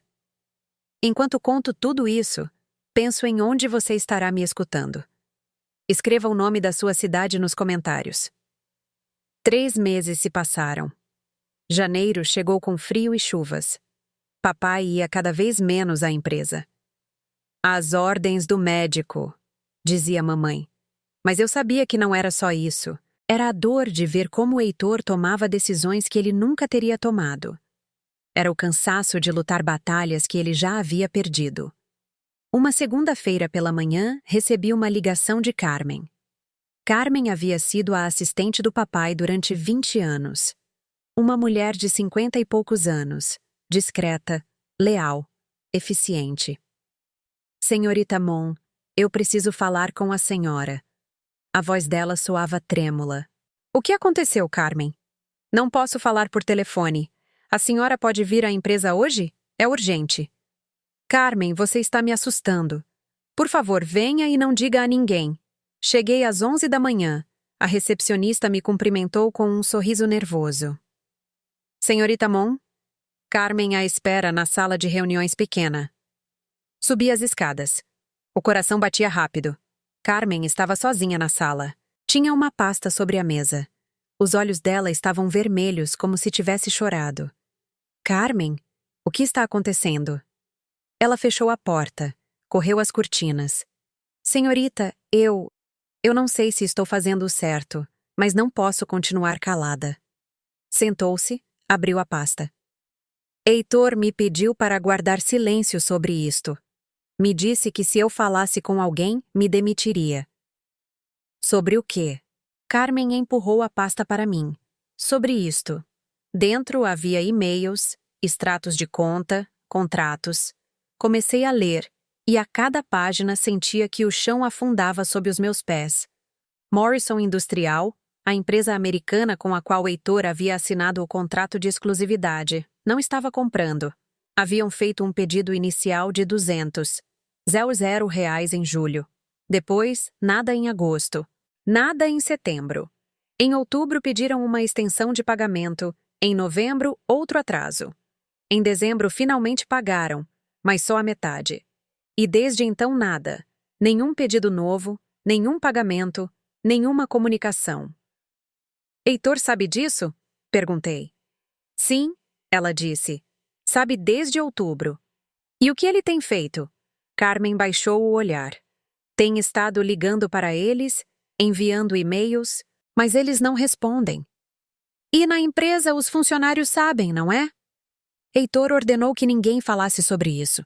Enquanto conto tudo isso, penso em onde você estará me escutando. Escreva o nome da sua cidade nos comentários. 3 meses se passaram. Janeiro chegou com frio e chuvas. Papai ia cada vez menos à empresa. As ordens do médico, dizia mamãe. Mas eu sabia que não era só isso. Era a dor de ver como o Heitor tomava decisões que ele nunca teria tomado. Era o cansaço de lutar batalhas que ele já havia perdido. Uma segunda-feira pela manhã, recebi uma ligação de Carmen. Carmen havia sido a assistente do papai durante 20 anos. Uma mulher de 50 e poucos anos, discreta, leal, eficiente. Senhorita Mon, eu preciso falar com a senhora. A voz dela soava trêmula. O que aconteceu, Carmen? Não posso falar por telefone. A senhora pode vir à empresa hoje? É urgente. Carmen, você está me assustando. Por favor, venha e não diga a ninguém. Cheguei às 11 da manhã. A recepcionista me cumprimentou com um sorriso nervoso. Senhorita Mon? Carmen à espera na sala de reuniões pequena. Subi as escadas. O coração batia rápido. Carmen estava sozinha na sala. Tinha uma pasta sobre a mesa. Os olhos dela estavam vermelhos, como se tivesse chorado. Carmen? O que está acontecendo? Ela fechou a porta, correu as cortinas. Senhorita, eu não sei se estou fazendo o certo, mas não posso continuar calada. Sentou-se, abriu a pasta. Heitor me pediu para guardar silêncio sobre isto. Me disse que se eu falasse com alguém, me demitiria. Sobre o quê? Carmen empurrou a pasta para mim. Sobre isto. Dentro havia e-mails, extratos de conta, contratos. Comecei a ler, e a cada página sentia que o chão afundava sob os meus pés. Morrison Industrial, a empresa americana com a qual Heitor havia assinado o contrato de exclusividade, não estava comprando. Haviam feito um pedido inicial de 200 reais em julho. Depois, nada em agosto. Nada em setembro. Em outubro pediram uma extensão de pagamento. Em novembro, outro atraso. Em dezembro finalmente pagaram, mas só a metade. E desde então nada. Nenhum pedido novo, nenhum pagamento, nenhuma comunicação. Heitor sabe disso? Perguntei. Sim, ela disse. Sabe desde outubro. E o que ele tem feito? Carmen baixou o olhar. Tem estado ligando para eles, enviando e-mails, mas eles não respondem. E na empresa os funcionários sabem, não é? Heitor ordenou que ninguém falasse sobre isso.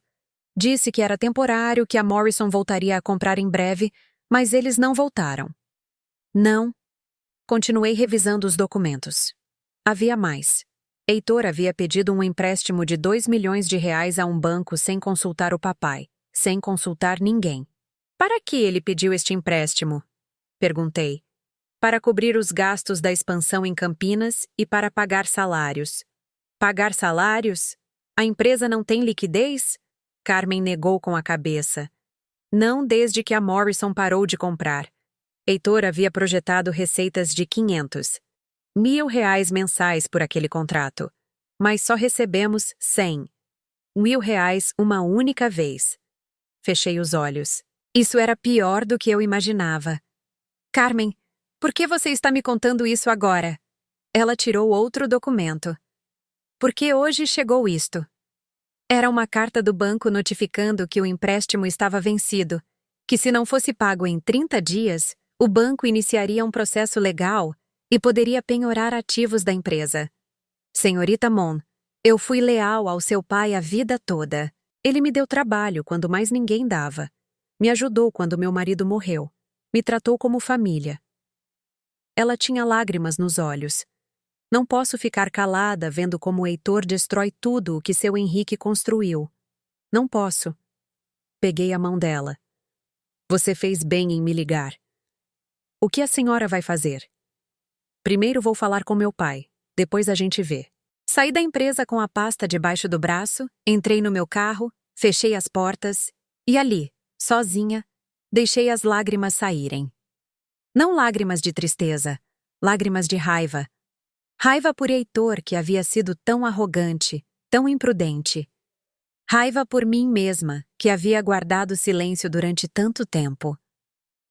Disse que era temporário, que a Morrison voltaria a comprar em breve, mas eles não voltaram. Não. Continuei revisando os documentos. Havia mais. Heitor havia pedido um empréstimo de 2 milhões de reais a um banco sem consultar o papai, sem consultar ninguém. Para que ele pediu este empréstimo? Perguntei. Para cobrir os gastos da expansão em Campinas e para pagar salários. Pagar salários? A empresa não tem liquidez? Carmen negou com a cabeça. Não desde que a Morrison parou de comprar. Heitor havia projetado receitas de 500 mil reais mensais por aquele contrato, mas só recebemos 100 mil reais uma única vez. Fechei os olhos. Isso era pior do que eu imaginava. Carmen, por que você está me contando isso agora? Ela tirou outro documento. Porque hoje chegou isto. Era uma carta do banco notificando que o empréstimo estava vencido, que se não fosse pago em 30 dias, o banco iniciaria um processo legal e poderia penhorar ativos da empresa. Senhorita Mon, eu fui leal ao seu pai a vida toda. Ele me deu trabalho quando mais ninguém dava. Me ajudou quando meu marido morreu. Me tratou como família. Ela tinha lágrimas nos olhos. Não posso ficar calada vendo como o Heitor destrói tudo o que seu Henrique construiu. Não posso. Peguei a mão dela. Você fez bem em me ligar. O que a senhora vai fazer? Primeiro vou falar com meu pai. Depois a gente vê. Saí da empresa com a pasta debaixo do braço, entrei no meu carro, fechei as portas e ali, sozinha, deixei as lágrimas saírem. Não lágrimas de tristeza, lágrimas de raiva. Raiva por Heitor, que havia sido tão arrogante, tão imprudente. Raiva por mim mesma, que havia guardado silêncio durante tanto tempo.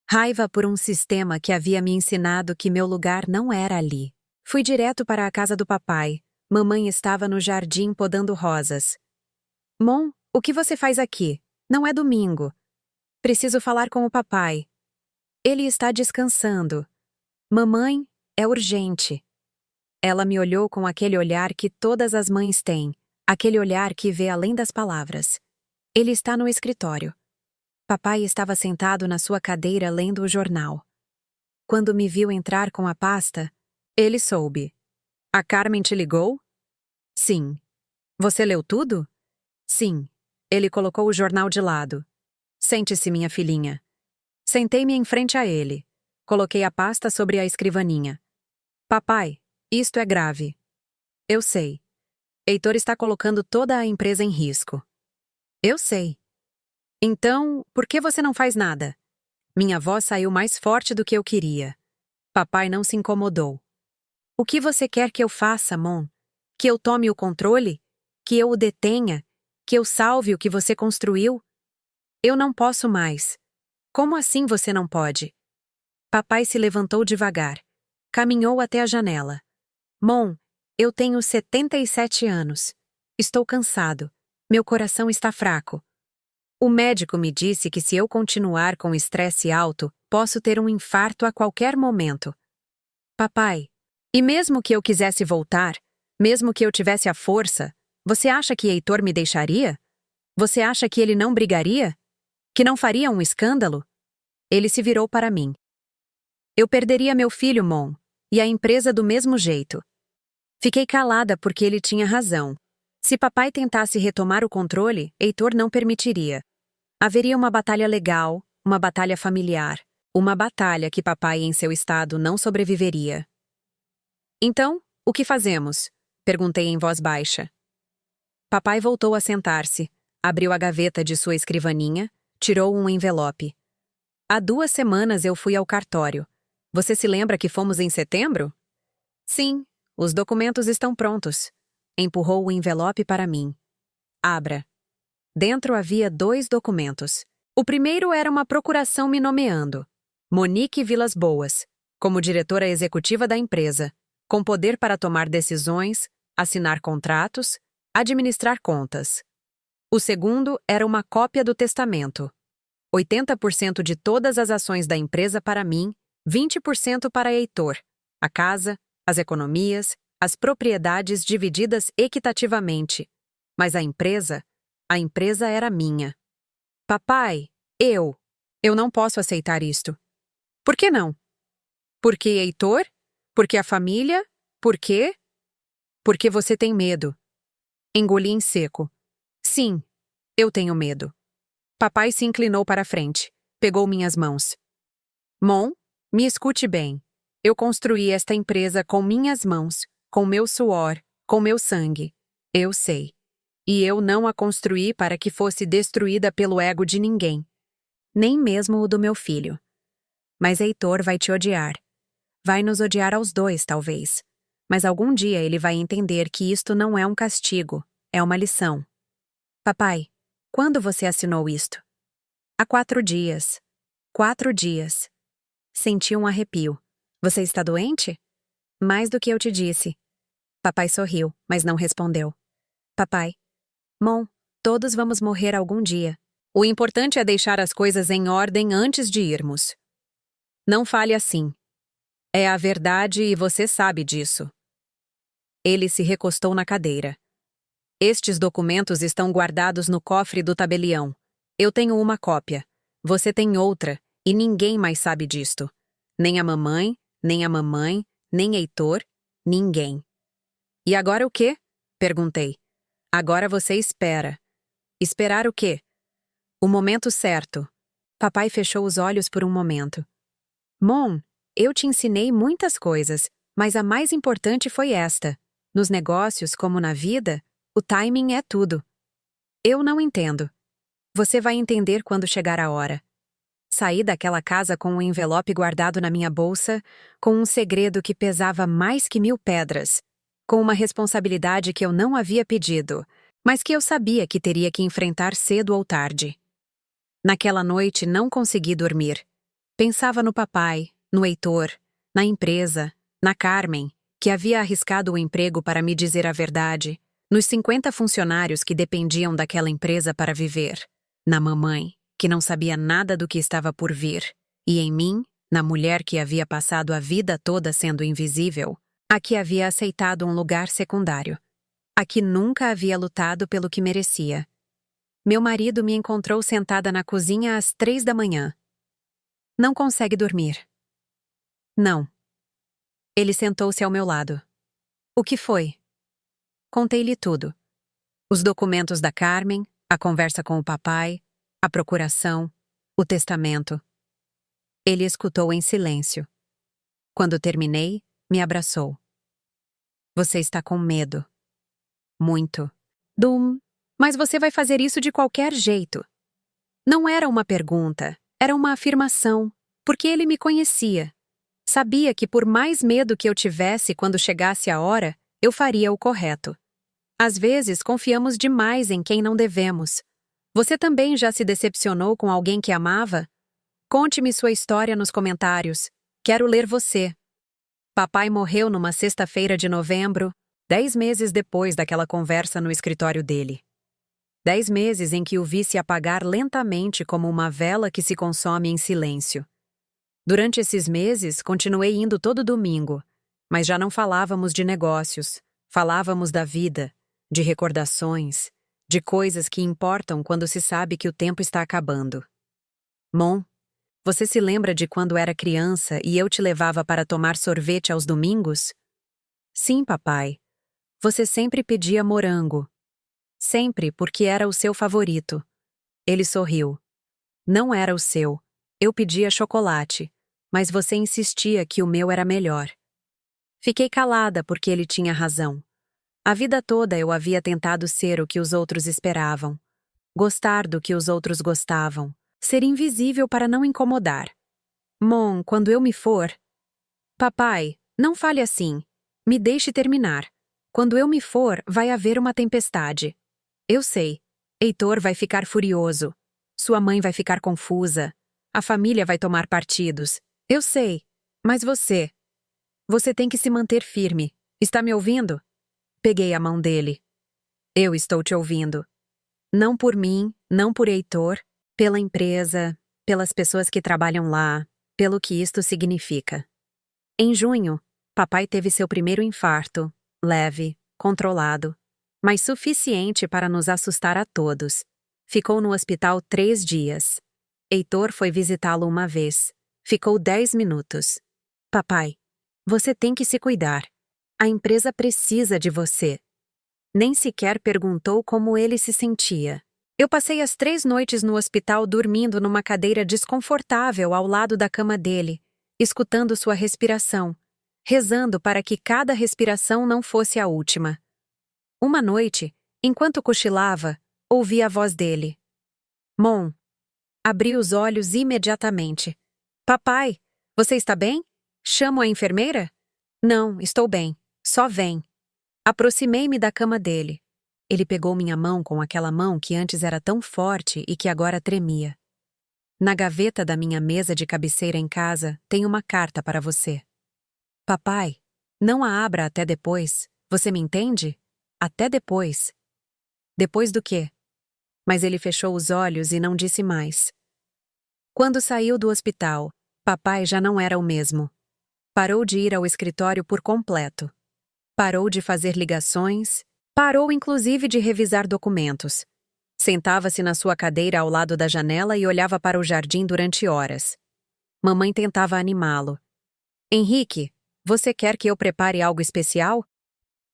Raiva por um sistema que havia me ensinado que meu lugar não era ali. Fui direto para a casa do papai. Mamãe estava no jardim podando rosas. Mon, o que você faz aqui? Não é domingo. Preciso falar com o papai. Ele está descansando. Mamãe, é urgente. Ela me olhou com aquele olhar que todas as mães têm, aquele olhar que vê além das palavras. Ele está no escritório. Papai estava sentado na sua cadeira lendo o jornal. Quando me viu entrar com a pasta, ele soube. A Carmen te ligou? Sim. Você leu tudo? Sim. Ele colocou o jornal de lado. Sente-se, minha filhinha. Sentei-me em frente a ele. Coloquei a pasta sobre a escrivaninha. Papai, isto é grave. Eu sei. Heitor está colocando toda a empresa em risco. Eu sei. Então, por que você não faz nada? Minha voz saiu mais forte do que eu queria. Papai não se incomodou. O que você quer que eu faça, Mon? Que eu tome o controle? Que eu o detenha? Que eu salve o que você construiu? Eu não posso mais. Como assim você não pode? Papai se levantou devagar. Caminhou até a janela. Mon, eu tenho 77 anos. Estou cansado. Meu coração está fraco. O médico me disse que se eu continuar com estresse alto, posso ter um infarto a qualquer momento. Papai, e mesmo que eu quisesse voltar, mesmo que eu tivesse a força, você acha que Heitor me deixaria? Você acha que ele não brigaria? Que não faria um escândalo? Ele se virou para mim. Eu perderia meu filho, Mon, e a empresa do mesmo jeito. Fiquei calada porque ele tinha razão. Se papai tentasse retomar o controle, Heitor não permitiria. Haveria uma batalha legal, uma batalha familiar, uma batalha que papai em seu estado não sobreviveria. Então, o que fazemos? Perguntei em voz baixa. Papai voltou a sentar-se, abriu a gaveta de sua escrivaninha, tirou um envelope. Há 2 semanas eu fui ao cartório. Você se lembra que fomos em setembro? Sim, os documentos estão prontos. Empurrou o envelope para mim. Abra. Dentro havia 2 documentos. O primeiro era uma procuração me nomeando. Monique Vilas Boas, como diretora executiva da empresa, com poder para tomar decisões, assinar contratos, administrar contas. O segundo era uma cópia do testamento. 80% de todas as ações da empresa para mim, 20% para Heitor. A casa, as economias, as propriedades divididas equitativamente. Mas a empresa era minha. Papai, eu não posso aceitar isto. Por que não? Porque Heitor? Porque a família? Por quê? Porque você tem medo. Engoli em seco. Sim, eu tenho medo. Papai se inclinou para a frente, pegou minhas mãos. Mon, me escute bem. Eu construí esta empresa com minhas mãos, com meu suor, com meu sangue. Eu sei. E eu não a construí para que fosse destruída pelo ego de ninguém. Nem mesmo o do meu filho. Mas Heitor vai te odiar. Vai nos odiar aos 2, talvez. Mas algum dia ele vai entender que isto não é um castigo, é uma lição. Papai, quando você assinou isto? Há 4 dias. 4 dias. Senti um arrepio. Você está doente? Mais do que eu te disse. Papai sorriu, mas não respondeu. Papai. Mon, todos vamos morrer algum dia. O importante é deixar as coisas em ordem antes de irmos. Não fale assim. É a verdade e você sabe disso. Ele se recostou na cadeira. Estes documentos estão guardados no cofre do tabelião. Eu tenho uma cópia. Você tem outra, e ninguém mais sabe disto. Nem a mamãe, nem Heitor, ninguém. E agora o quê? Perguntei. Agora você espera. Esperar o quê? O momento certo. Papai fechou os olhos por um momento. Mon, eu te ensinei muitas coisas, mas a mais importante foi esta. Nos negócios, como na vida, o timing é tudo. Eu não entendo. Você vai entender quando chegar a hora. Saí daquela casa com um envelope guardado na minha bolsa, com um segredo que pesava mais que 1000 pedras, com uma responsabilidade que eu não havia pedido, mas que eu sabia que teria que enfrentar cedo ou tarde. Naquela noite não consegui dormir. Pensava no papai, no Heitor, na empresa, na Carmen, que havia arriscado o emprego para me dizer a verdade, nos 50 funcionários que dependiam daquela empresa para viver, na mamãe, que não sabia nada do que estava por vir, e em mim, na mulher que havia passado a vida toda sendo invisível, a que havia aceitado um lugar secundário, a que nunca havia lutado pelo que merecia. Meu marido me encontrou sentada na cozinha às 3 da manhã. Não consegue dormir. Não. Ele sentou-se ao meu lado. O que foi? Contei-lhe tudo. Os documentos da Carmen, a conversa com o papai, a procuração, o testamento. Ele escutou em silêncio. Quando terminei, Me abraçou. Você está com medo. Muito. Dum, mas você vai fazer isso de qualquer jeito. Não era uma pergunta, era uma afirmação, porque ele me conhecia. Sabia que por mais medo que eu tivesse quando chegasse a hora, eu faria o correto. Às vezes, confiamos demais em quem não devemos. Você também já se decepcionou com alguém que amava? Conte-me sua história nos comentários. Quero ler você. Papai morreu numa sexta-feira de novembro, 10 meses depois daquela conversa no escritório dele. 10 meses em que o vi se apagar lentamente como uma vela que se consome em silêncio. Durante esses meses, continuei indo todo domingo, mas já não falávamos de negócios, falávamos da vida, de recordações, de coisas que importam quando se sabe que o tempo está acabando. Mon, você se lembra de quando era criança e eu te levava para tomar sorvete aos domingos? Sim, papai. Você sempre pedia morango. Sempre, porque era o seu favorito. Ele sorriu. Não era o seu. Eu pedia chocolate, mas você insistia que o meu era melhor. Fiquei calada porque ele tinha razão. A vida toda eu havia tentado ser o que os outros esperavam, gostar do que os outros gostavam, ser invisível para não incomodar. Mon, quando eu me for... Papai, não fale assim. Me deixe terminar. Quando eu me for, vai haver uma tempestade. Eu sei. Heitor vai ficar furioso. Sua mãe vai ficar confusa. A família vai tomar partidos. Eu sei. Mas você... Você tem que se manter firme. Está me ouvindo? Peguei a mão dele. Eu estou te ouvindo. Não por mim, não por Heitor, pela empresa, pelas pessoas que trabalham lá, pelo que isto significa. Em junho, papai teve seu primeiro infarto, leve, controlado, mas suficiente para nos assustar a todos. Ficou no hospital 3 dias. Heitor foi visitá-lo uma vez. Ficou 10 minutos. Papai, você tem que se cuidar. A empresa precisa de você. Nem sequer perguntou como ele se sentia. Eu passei as 3 noites no hospital dormindo numa cadeira desconfortável ao lado da cama dele, escutando sua respiração, rezando para que cada respiração não fosse a última. Uma noite, enquanto cochilava, ouvi a voz dele. Mon. Abri os olhos imediatamente. Papai, você está bem? Chamo a enfermeira? Não, estou bem. Só vem. Aproximei-me da cama dele. Ele pegou minha mão com aquela mão que antes era tão forte e que agora tremia. Na gaveta da minha mesa de cabeceira em casa tem uma carta para você. Papai, não a abra até depois. Você me entende? Até depois. Depois do quê? Mas ele fechou os olhos e não disse mais. Quando saiu do hospital, papai já não era o mesmo. Parou de ir ao escritório por completo. Parou de fazer ligações, parou inclusive de revisar documentos. Sentava-se na sua cadeira ao lado da janela e olhava para o jardim durante horas. Mamãe tentava animá-lo. Henrique, você quer que eu prepare algo especial?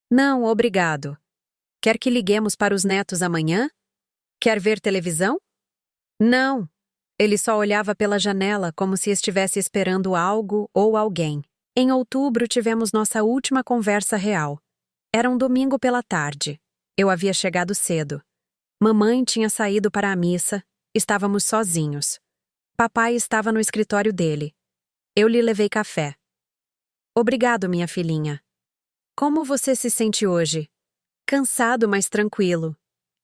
Não, obrigado. Quer que liguemos para os netos amanhã? Quer ver televisão? Não. Ele só olhava pela janela como se estivesse esperando algo ou alguém. Em outubro tivemos nossa última conversa real. Era um domingo pela tarde. Eu havia chegado cedo. Mamãe tinha saído para a missa. Estávamos sozinhos. Papai estava no escritório dele. Eu lhe levei café. Obrigado, minha filhinha. Como você se sente hoje? Cansado, mas tranquilo.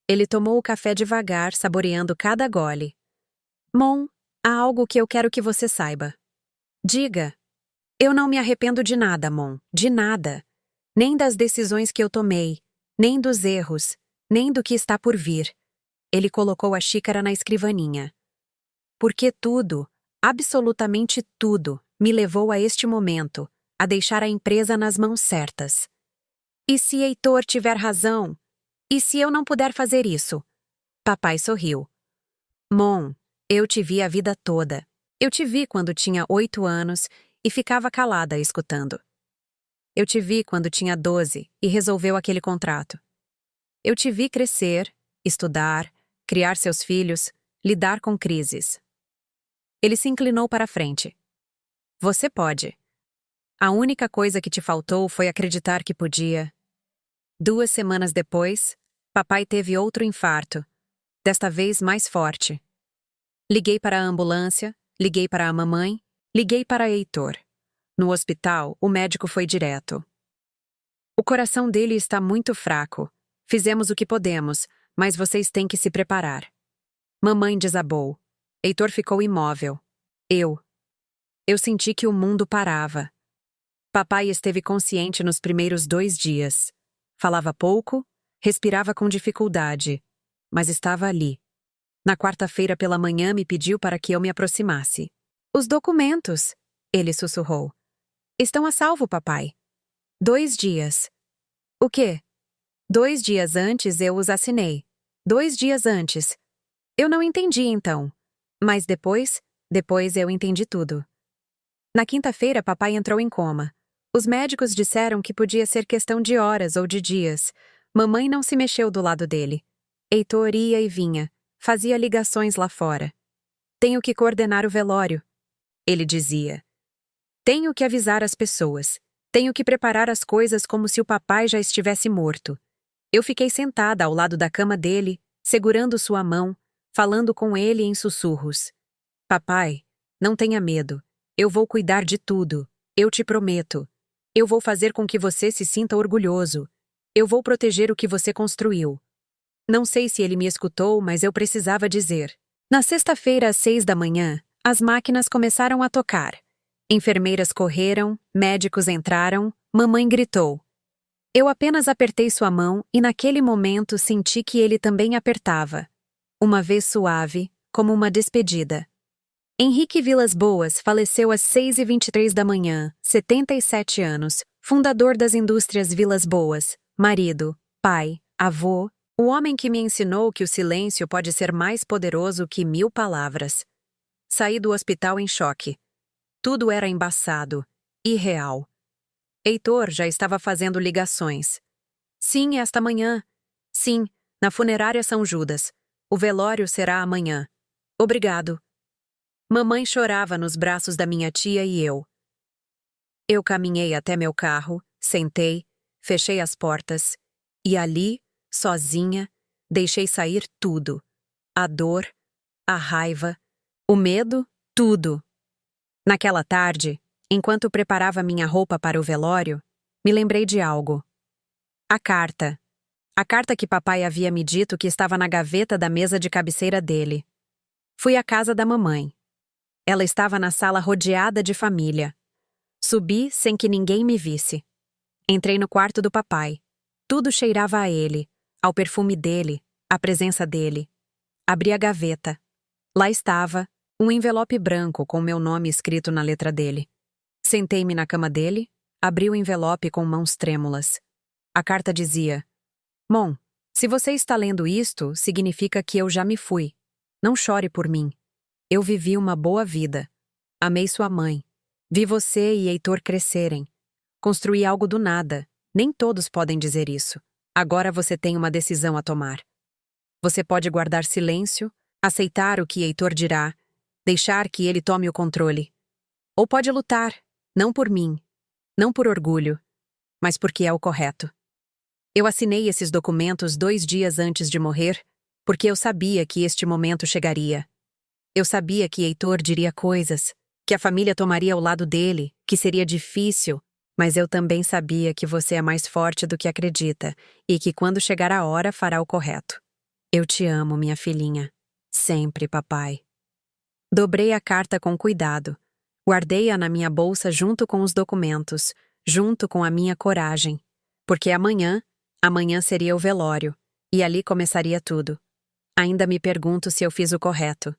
Ele tomou o café devagar, saboreando cada gole. Mon, há algo que eu quero que você saiba. Diga. Eu não me arrependo de nada, Mon, de nada. Nem das decisões que eu tomei, nem dos erros, nem do que está por vir. Ele colocou a xícara na escrivaninha. Porque tudo, absolutamente tudo, me levou a este momento, a deixar a empresa nas mãos certas. E se Heitor tiver razão? E se eu não puder fazer isso? Papai sorriu. Mon, eu te vi a vida toda. Eu te vi quando tinha 8 anos e ficava calada escutando. Eu te vi quando tinha 12 e resolveu aquele contrato. Eu te vi crescer, estudar, criar seus filhos, lidar com crises. Ele se inclinou para a frente. Você pode. A única coisa que te faltou foi acreditar que podia. 2 semanas depois, papai teve outro infarto, desta vez mais forte. Liguei para a ambulância, liguei para a mamãe, liguei para Heitor. No hospital, o médico foi direto. O coração dele está muito fraco. Fizemos o que podemos, mas vocês têm que se preparar. Mamãe desabou. Heitor ficou imóvel. Eu senti que o mundo parava. Papai esteve consciente nos primeiros 2 dias. Falava pouco, respirava com dificuldade, mas estava ali. Na quarta-feira pela manhã me pediu para que eu me aproximasse. Os documentos, ele sussurrou. Estão a salvo, papai. 2 dias. O quê? 2 dias antes eu os assinei. 2 dias antes. Eu não entendi então. Mas depois eu entendi tudo. Na quinta-feira papai entrou em coma. Os médicos disseram que podia ser questão de horas ou de dias. Mamãe não se mexeu do lado dele. Heitor ia e vinha. Fazia ligações lá fora. Tenho que coordenar o velório, ele dizia. Tenho que avisar as pessoas. Tenho que preparar as coisas como se o papai já estivesse morto. Eu fiquei sentada ao lado da cama dele, segurando sua mão, falando com ele em sussurros. Papai, não tenha medo. Eu vou cuidar de tudo. Eu te prometo. Eu vou fazer com que você se sinta orgulhoso. Eu vou proteger o que você construiu. Não sei se ele me escutou, mas eu precisava dizer. Na sexta-feira, às 6 da manhã, as máquinas começaram a tocar. Enfermeiras correram, médicos entraram, mamãe gritou. Eu apenas apertei sua mão e naquele momento senti que ele também apertava. Uma vez suave, como uma despedida. Henrique Vilas Boas faleceu às 6h23 da manhã, 77 anos, fundador das indústrias Vilas Boas, marido, pai, avô, o homem que me ensinou que o silêncio pode ser mais poderoso que 1000 palavras. Saí do hospital em choque. Tudo era embaçado, irreal. Heitor já estava fazendo ligações. Sim, esta manhã. Sim, na funerária São Judas. O velório será amanhã. Obrigado. Mamãe chorava nos braços da minha tia e eu. Eu caminhei até meu carro, sentei, fechei as portas, e ali, sozinha, deixei sair tudo. A dor, a raiva, o medo, tudo. Naquela tarde, enquanto preparava minha roupa para o velório, me lembrei de algo. A carta. A carta que papai havia me dito que estava na gaveta da mesa de cabeceira dele. Fui à casa da mamãe. Ela estava na sala rodeada de família. Subi sem que ninguém me visse. Entrei no quarto do papai. Tudo cheirava a ele, ao perfume dele, à presença dele. Abri a gaveta. Lá estava, um envelope branco com meu nome escrito na letra dele. Sentei-me na cama dele, abri o envelope com mãos trêmulas. A carta dizia: Mon, se você está lendo isto, significa que eu já me fui. Não chore por mim. Eu vivi uma boa vida. Amei sua mãe. Vi você e Heitor crescerem. Construí algo do nada. Nem todos podem dizer isso. Agora você tem uma decisão a tomar. Você pode guardar silêncio, aceitar o que Heitor dirá, deixar que ele tome o controle. Ou pode lutar, não por mim, não por orgulho, mas porque é o correto. Eu assinei esses documentos 2 dias antes de morrer, porque eu sabia que este momento chegaria. Eu sabia que Heitor diria coisas, que a família tomaria ao lado dele, que seria difícil, mas eu também sabia que você é mais forte do que acredita e que quando chegar a hora fará o correto. Eu te amo, minha filhinha. Sempre, papai. Dobrei a carta com cuidado. Guardei-a na minha bolsa junto com os documentos, junto com a minha coragem. Porque amanhã seria o velório, e ali começaria tudo. Ainda me pergunto se eu fiz o correto.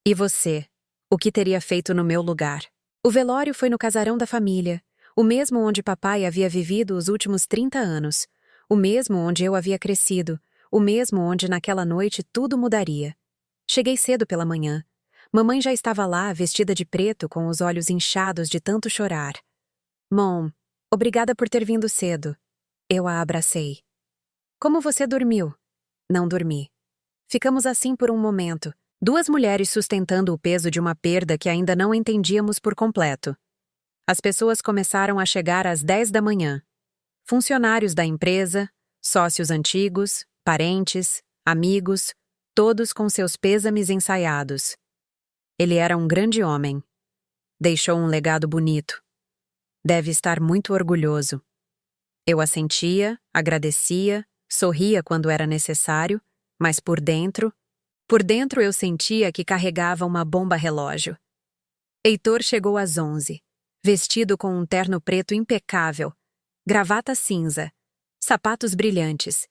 E você? O que teria feito no meu lugar? O velório foi no casarão da família, o mesmo onde papai havia vivido os últimos 30 anos, o mesmo onde eu havia crescido, o mesmo onde naquela noite tudo mudaria. Cheguei cedo pela manhã. Mamãe já estava lá, vestida de preto, com os olhos inchados de tanto chorar. Mom, obrigada por ter vindo cedo. Eu a abracei. Como você dormiu? Não dormi. Ficamos assim por um momento. 2 mulheres sustentando o peso de uma perda que ainda não entendíamos por completo. As pessoas começaram a chegar às 10 da manhã. Funcionários da empresa, sócios antigos, parentes, amigos, todos com seus pêsames ensaiados. Ele era um grande homem. Deixou um legado bonito. Deve estar muito orgulhoso. Eu assentia, agradecia, sorria quando era necessário, mas por dentro eu sentia que carregava uma bomba relógio. Heitor chegou às 11, vestido com um terno preto impecável, gravata cinza, sapatos brilhantes.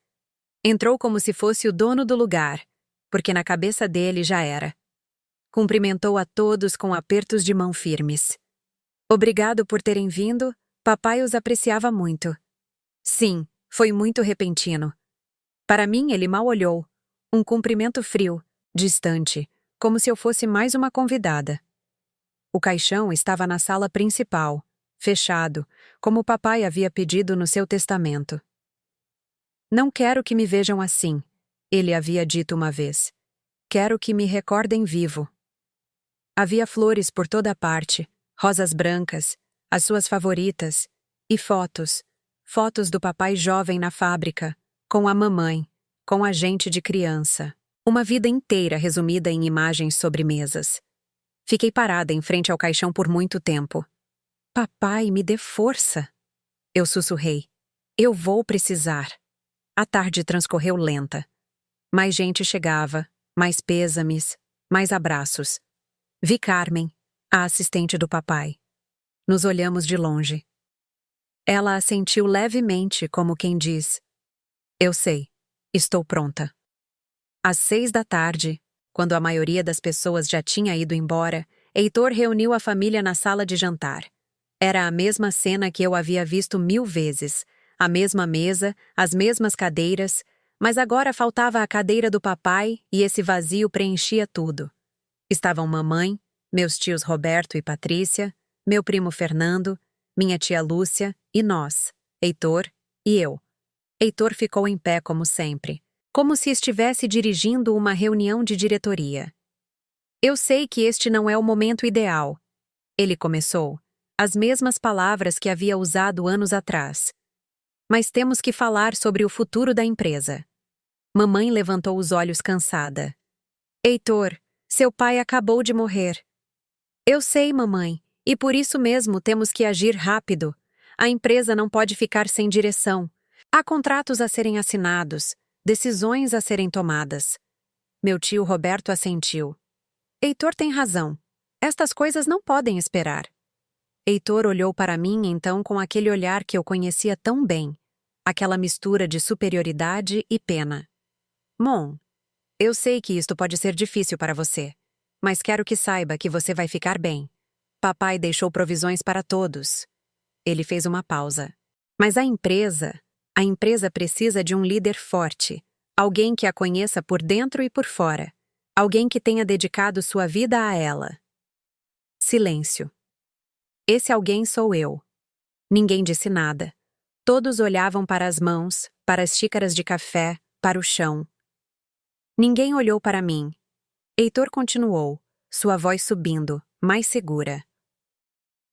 Entrou como se fosse o dono do lugar, porque na cabeça dele já era. Cumprimentou a todos com apertos de mão firmes. Obrigado por terem vindo, papai os apreciava muito. Sim, foi muito repentino. Para mim, ele mal olhou. Um cumprimento frio, distante, como se eu fosse mais uma convidada. O caixão estava na sala principal, fechado, como o papai havia pedido no seu testamento. Não quero que me vejam assim, ele havia dito uma vez. Quero que me recordem vivo. Havia flores por toda parte, rosas brancas, as suas favoritas, e fotos do papai jovem na fábrica, com a mamãe, com a gente de criança. Uma vida inteira resumida em imagens sobre mesas. Fiquei parada em frente ao caixão por muito tempo. Papai, me dê força. Eu sussurrei. Eu vou precisar. A tarde transcorreu lenta. Mais gente chegava, mais pêsames, mais abraços. Vi Carmen, a assistente do papai. Nos olhamos de longe. Ela assentiu levemente, como quem diz: eu sei, estou pronta. Às 6 da tarde, quando a maioria das pessoas já tinha ido embora, Heitor reuniu a família na sala de jantar. Era a mesma cena que eu havia visto 1000 vezes. A mesma mesa, as mesmas cadeiras, mas agora faltava a cadeira do papai e esse vazio preenchia tudo. Estavam mamãe, meus tios Roberto e Patrícia, meu primo Fernando, minha tia Lúcia e nós, Heitor e eu. Heitor ficou em pé como sempre, como se estivesse dirigindo uma reunião de diretoria. Eu sei que este não é o momento ideal. Ele começou, as mesmas palavras que havia usado anos atrás. Mas temos que falar sobre o futuro da empresa. Mamãe levantou os olhos cansada. Heitor, seu pai acabou de morrer. Eu sei, mamãe, e por isso mesmo temos que agir rápido. A empresa não pode ficar sem direção. Há contratos a serem assinados, decisões a serem tomadas. Meu tio Roberto assentiu. Heitor tem razão. Estas coisas não podem esperar. Heitor olhou para mim então com aquele olhar que eu conhecia tão bem, aquela mistura de superioridade e pena. Mon, eu sei que isto pode ser difícil para você, mas quero que saiba que você vai ficar bem. Papai deixou provisões para todos. Ele fez uma pausa. Mas a empresa precisa de um líder forte, alguém que a conheça por dentro e por fora, alguém que tenha dedicado sua vida a ela. Silêncio. Esse alguém sou eu. Ninguém disse nada. Todos olhavam para as mãos, para as xícaras de café, para o chão. Ninguém olhou para mim. Heitor continuou, sua voz subindo, mais segura.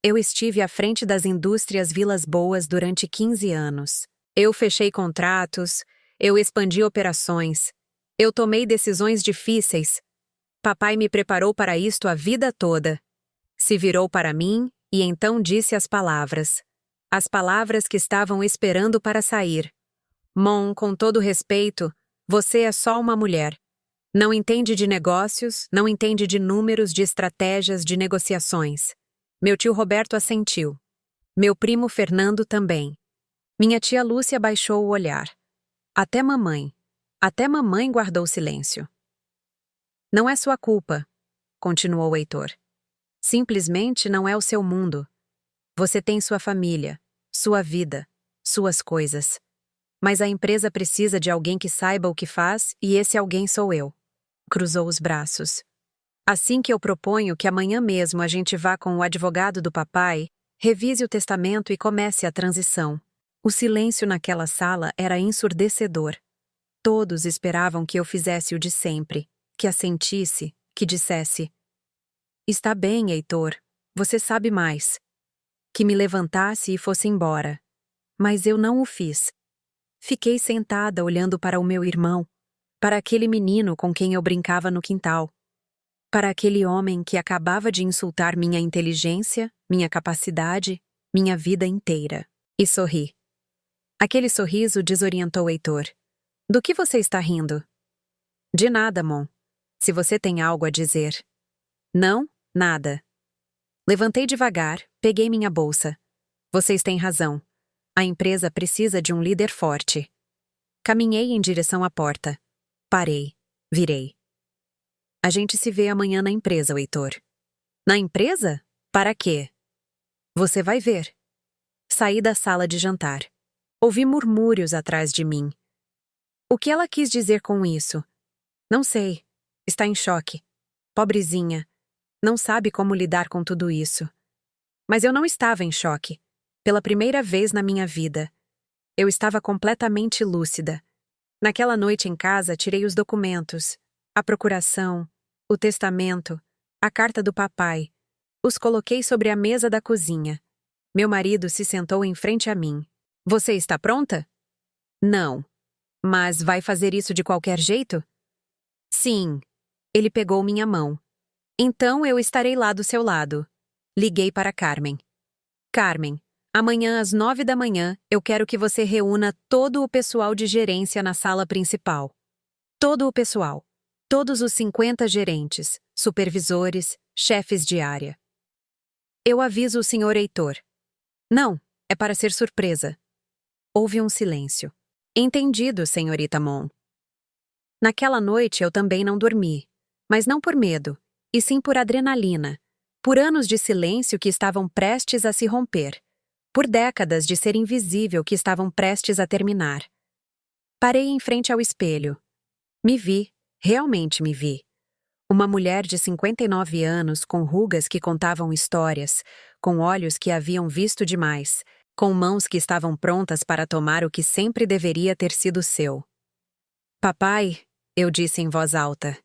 Eu estive à frente das indústrias Vilas Boas durante 15 anos. Eu fechei contratos, eu expandi operações, eu tomei decisões difíceis. Papai me preparou para isto a vida toda. Se virou para mim e então disse as palavras que estavam esperando para sair. Mon, com todo respeito, você é só uma mulher. Não entende de negócios, não entende de números, de estratégias, de negociações. Meu tio Roberto assentiu. Meu primo Fernando também. Minha tia Lúcia baixou o olhar. Até mamãe guardou silêncio. Não é sua culpa, continuou Heitor. Simplesmente não é o seu mundo. Você tem sua família, sua vida, suas coisas. Mas a empresa precisa de alguém que saiba o que faz e esse alguém sou eu. Cruzou os braços. Assim que eu proponho que amanhã mesmo a gente vá com o advogado do papai, revise o testamento e comece a transição. O silêncio naquela sala era ensurdecedor. Todos esperavam que eu fizesse o de sempre, que assentisse, que dissesse: Está bem, Heitor, você sabe mais. que me levantasse e fosse embora. Mas eu não o fiz. Fiquei sentada olhando para o meu irmão, para aquele menino com quem eu brincava no quintal, para aquele homem que acabava de insultar minha inteligência, minha capacidade, minha vida inteira. E sorri. Aquele sorriso desorientou Heitor. Do que você está rindo? De nada, Mon. Se você tem algo a dizer. Não, nada. Levantei devagar, peguei minha bolsa. Vocês têm razão. A empresa precisa de um líder forte. Caminhei em direção à porta. Parei. Virei. A gente se vê amanhã na empresa, Heitor. Na empresa? Para quê? Você vai ver. Saí da sala de jantar. Ouvi murmúrios atrás de mim. O que ela quis dizer com isso? Não sei. Está em choque. Pobrezinha. Não sabe como lidar com tudo isso. Mas eu não estava em choque. Pela primeira vez na minha vida. Eu estava completamente lúcida. Naquela noite em casa, tirei os documentos, a procuração, o testamento, a carta do papai. Os coloquei sobre a mesa da cozinha. Meu marido se sentou em frente a mim. Você está pronta? Não. Mas vai fazer isso de qualquer jeito? Sim. Ele pegou minha mão. Então eu estarei lá do seu lado. Liguei para Carmen. Carmen, amanhã às 9 da manhã eu quero que você reúna todo o pessoal de gerência na sala principal. Todo o pessoal. Todos os 50 gerentes, supervisores, chefes de área. Eu aviso o senhor Heitor. Não, é para ser surpresa. Houve um silêncio. Entendido, senhorita Mon. Naquela noite eu também não dormi. Mas não por medo, e sim por adrenalina. Por anos de silêncio que estavam prestes a se romper. Por décadas de ser invisível que estavam prestes a terminar. Parei em frente ao espelho. Me vi, realmente me vi. Uma mulher de 59 anos com rugas que contavam histórias, com olhos que haviam visto demais, com mãos que estavam prontas para tomar o que sempre deveria ter sido seu. Papai, eu disse em voz alta,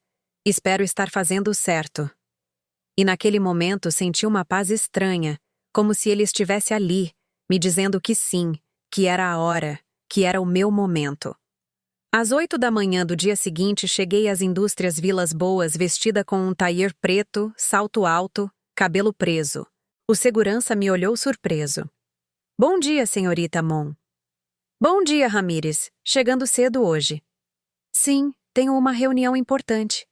espero estar fazendo o certo. E naquele momento senti uma paz estranha, como se ele estivesse ali, me dizendo que sim, que era a hora, que era o meu momento. Às 8 da manhã do dia seguinte cheguei às indústrias Vilas Boas vestida com um taier preto, salto alto, cabelo preso. O segurança me olhou surpreso. Bom dia, senhorita Mon. Bom dia, Ramírez. Chegando cedo hoje. Sim, tenho uma reunião importante.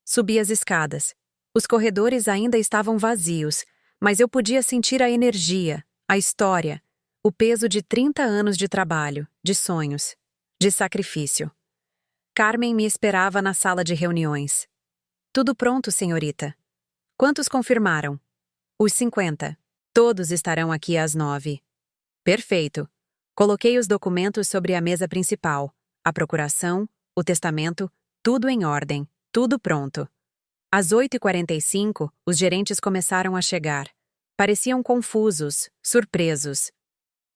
Subi as escadas. Os corredores ainda estavam vazios, mas eu podia sentir a energia, a história, o peso de 30 anos de trabalho, de sonhos, de sacrifício. Carmen me esperava na sala de reuniões. Tudo pronto, senhorita. Quantos confirmaram? Os 50. Todos estarão aqui às 9. Perfeito. Coloquei os documentos sobre a mesa principal. A procuração, o testamento, tudo em ordem, tudo pronto. Às 8h45, os gerentes começaram a chegar. Pareciam confusos, surpresos.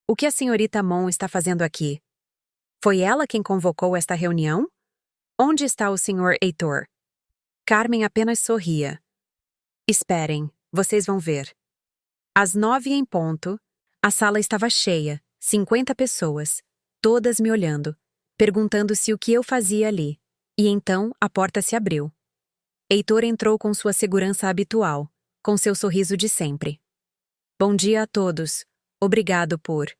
O que a senhorita Mon está fazendo aqui? Foi ela quem convocou esta reunião? Onde está o senhor Heitor? Carmen apenas sorria. Esperem, vocês vão ver. Às 9 em ponto, a sala estava cheia, 50 pessoas, todas me olhando, perguntando-se o que eu fazia ali. E então a porta se abriu. Heitor entrou com sua segurança habitual, com seu sorriso de sempre. Bom dia a todos. Obrigado por...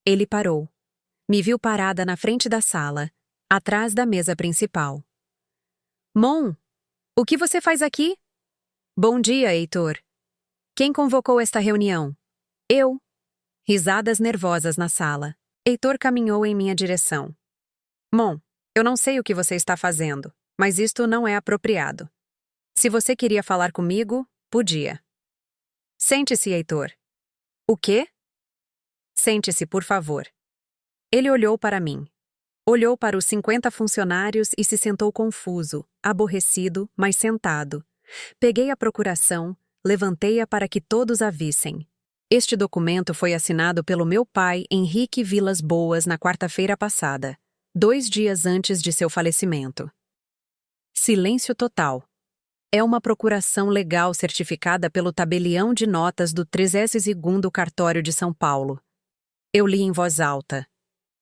Ele parou. Me viu parada na frente da sala, atrás da mesa principal. Mon, o que você faz aqui? Bom dia, Heitor. Quem convocou esta reunião? Eu. Risadas nervosas na sala. Heitor caminhou em minha direção. Mon, eu não sei o que você está fazendo, mas isto não é apropriado. Se você queria falar comigo, podia. Sente-se, Heitor. O quê? Sente-se, por favor. Ele olhou para mim. Olhou para os 50 funcionários e se sentou confuso, aborrecido, mas sentado. Peguei a procuração, levantei-a para que todos a vissem. Este documento foi assinado pelo meu pai, Henrique Vilas Boas, na quarta-feira passada, 2 dias antes de seu falecimento. Silêncio total. É uma procuração legal certificada pelo tabelião de notas do 32º Cartório de São Paulo. Eu li em voz alta.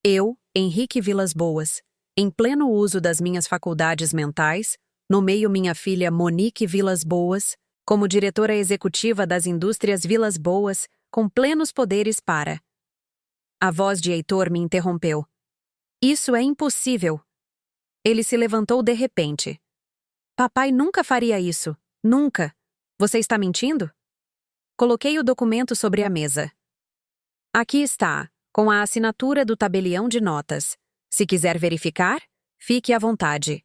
Eu, Henrique Vilas Boas, em pleno uso das minhas faculdades mentais, nomeio minha filha Monique Vilas Boas como diretora executiva das indústrias Vilas Boas, com plenos poderes para... A voz de Heitor me interrompeu. Isso é impossível. Ele se levantou de repente. Papai nunca faria isso. Nunca. Você está mentindo? Coloquei o documento sobre a mesa. Aqui está, com a assinatura do tabelião de notas. Se quiser verificar, fique à vontade.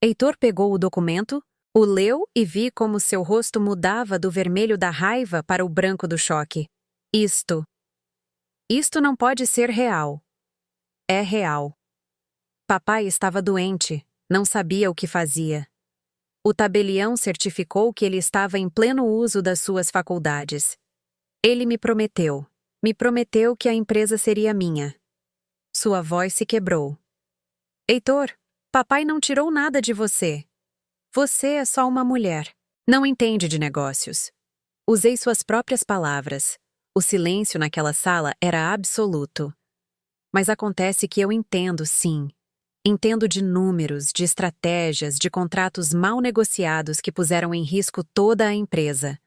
Heitor pegou o documento, o leu e vi como seu rosto mudava do vermelho da raiva para o branco do choque. Isto não pode ser real. É real. Papai estava doente, não sabia o que fazia. O tabelião certificou que ele estava em pleno uso das suas faculdades. Ele me prometeu que a empresa seria minha. Sua voz se quebrou. Heitor, papai não tirou nada de você. Você é só uma mulher. Não entende de negócios. Usei suas próprias palavras. O silêncio naquela sala era absoluto. Mas acontece que eu entendo, sim. Entendo de números, de estratégias, de contratos mal negociados que puseram em risco toda a empresa.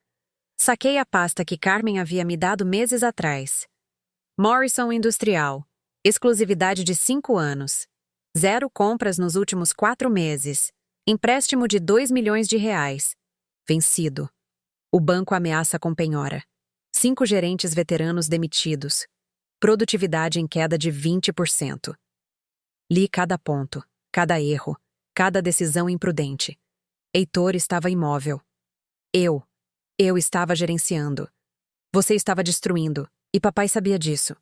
Saquei a pasta que Carmen havia me dado meses atrás. Morrison Industrial. Exclusividade de 5 anos. 0 compras nos últimos 4 meses. Empréstimo de R$2 milhões. Vencido. O banco ameaça com penhora. 5 gerentes veteranos demitidos. Produtividade em queda de 20%. Li cada ponto, cada erro, cada decisão imprudente. Heitor estava imóvel. Eu estava gerenciando. Você estava destruindo, e papai sabia disso.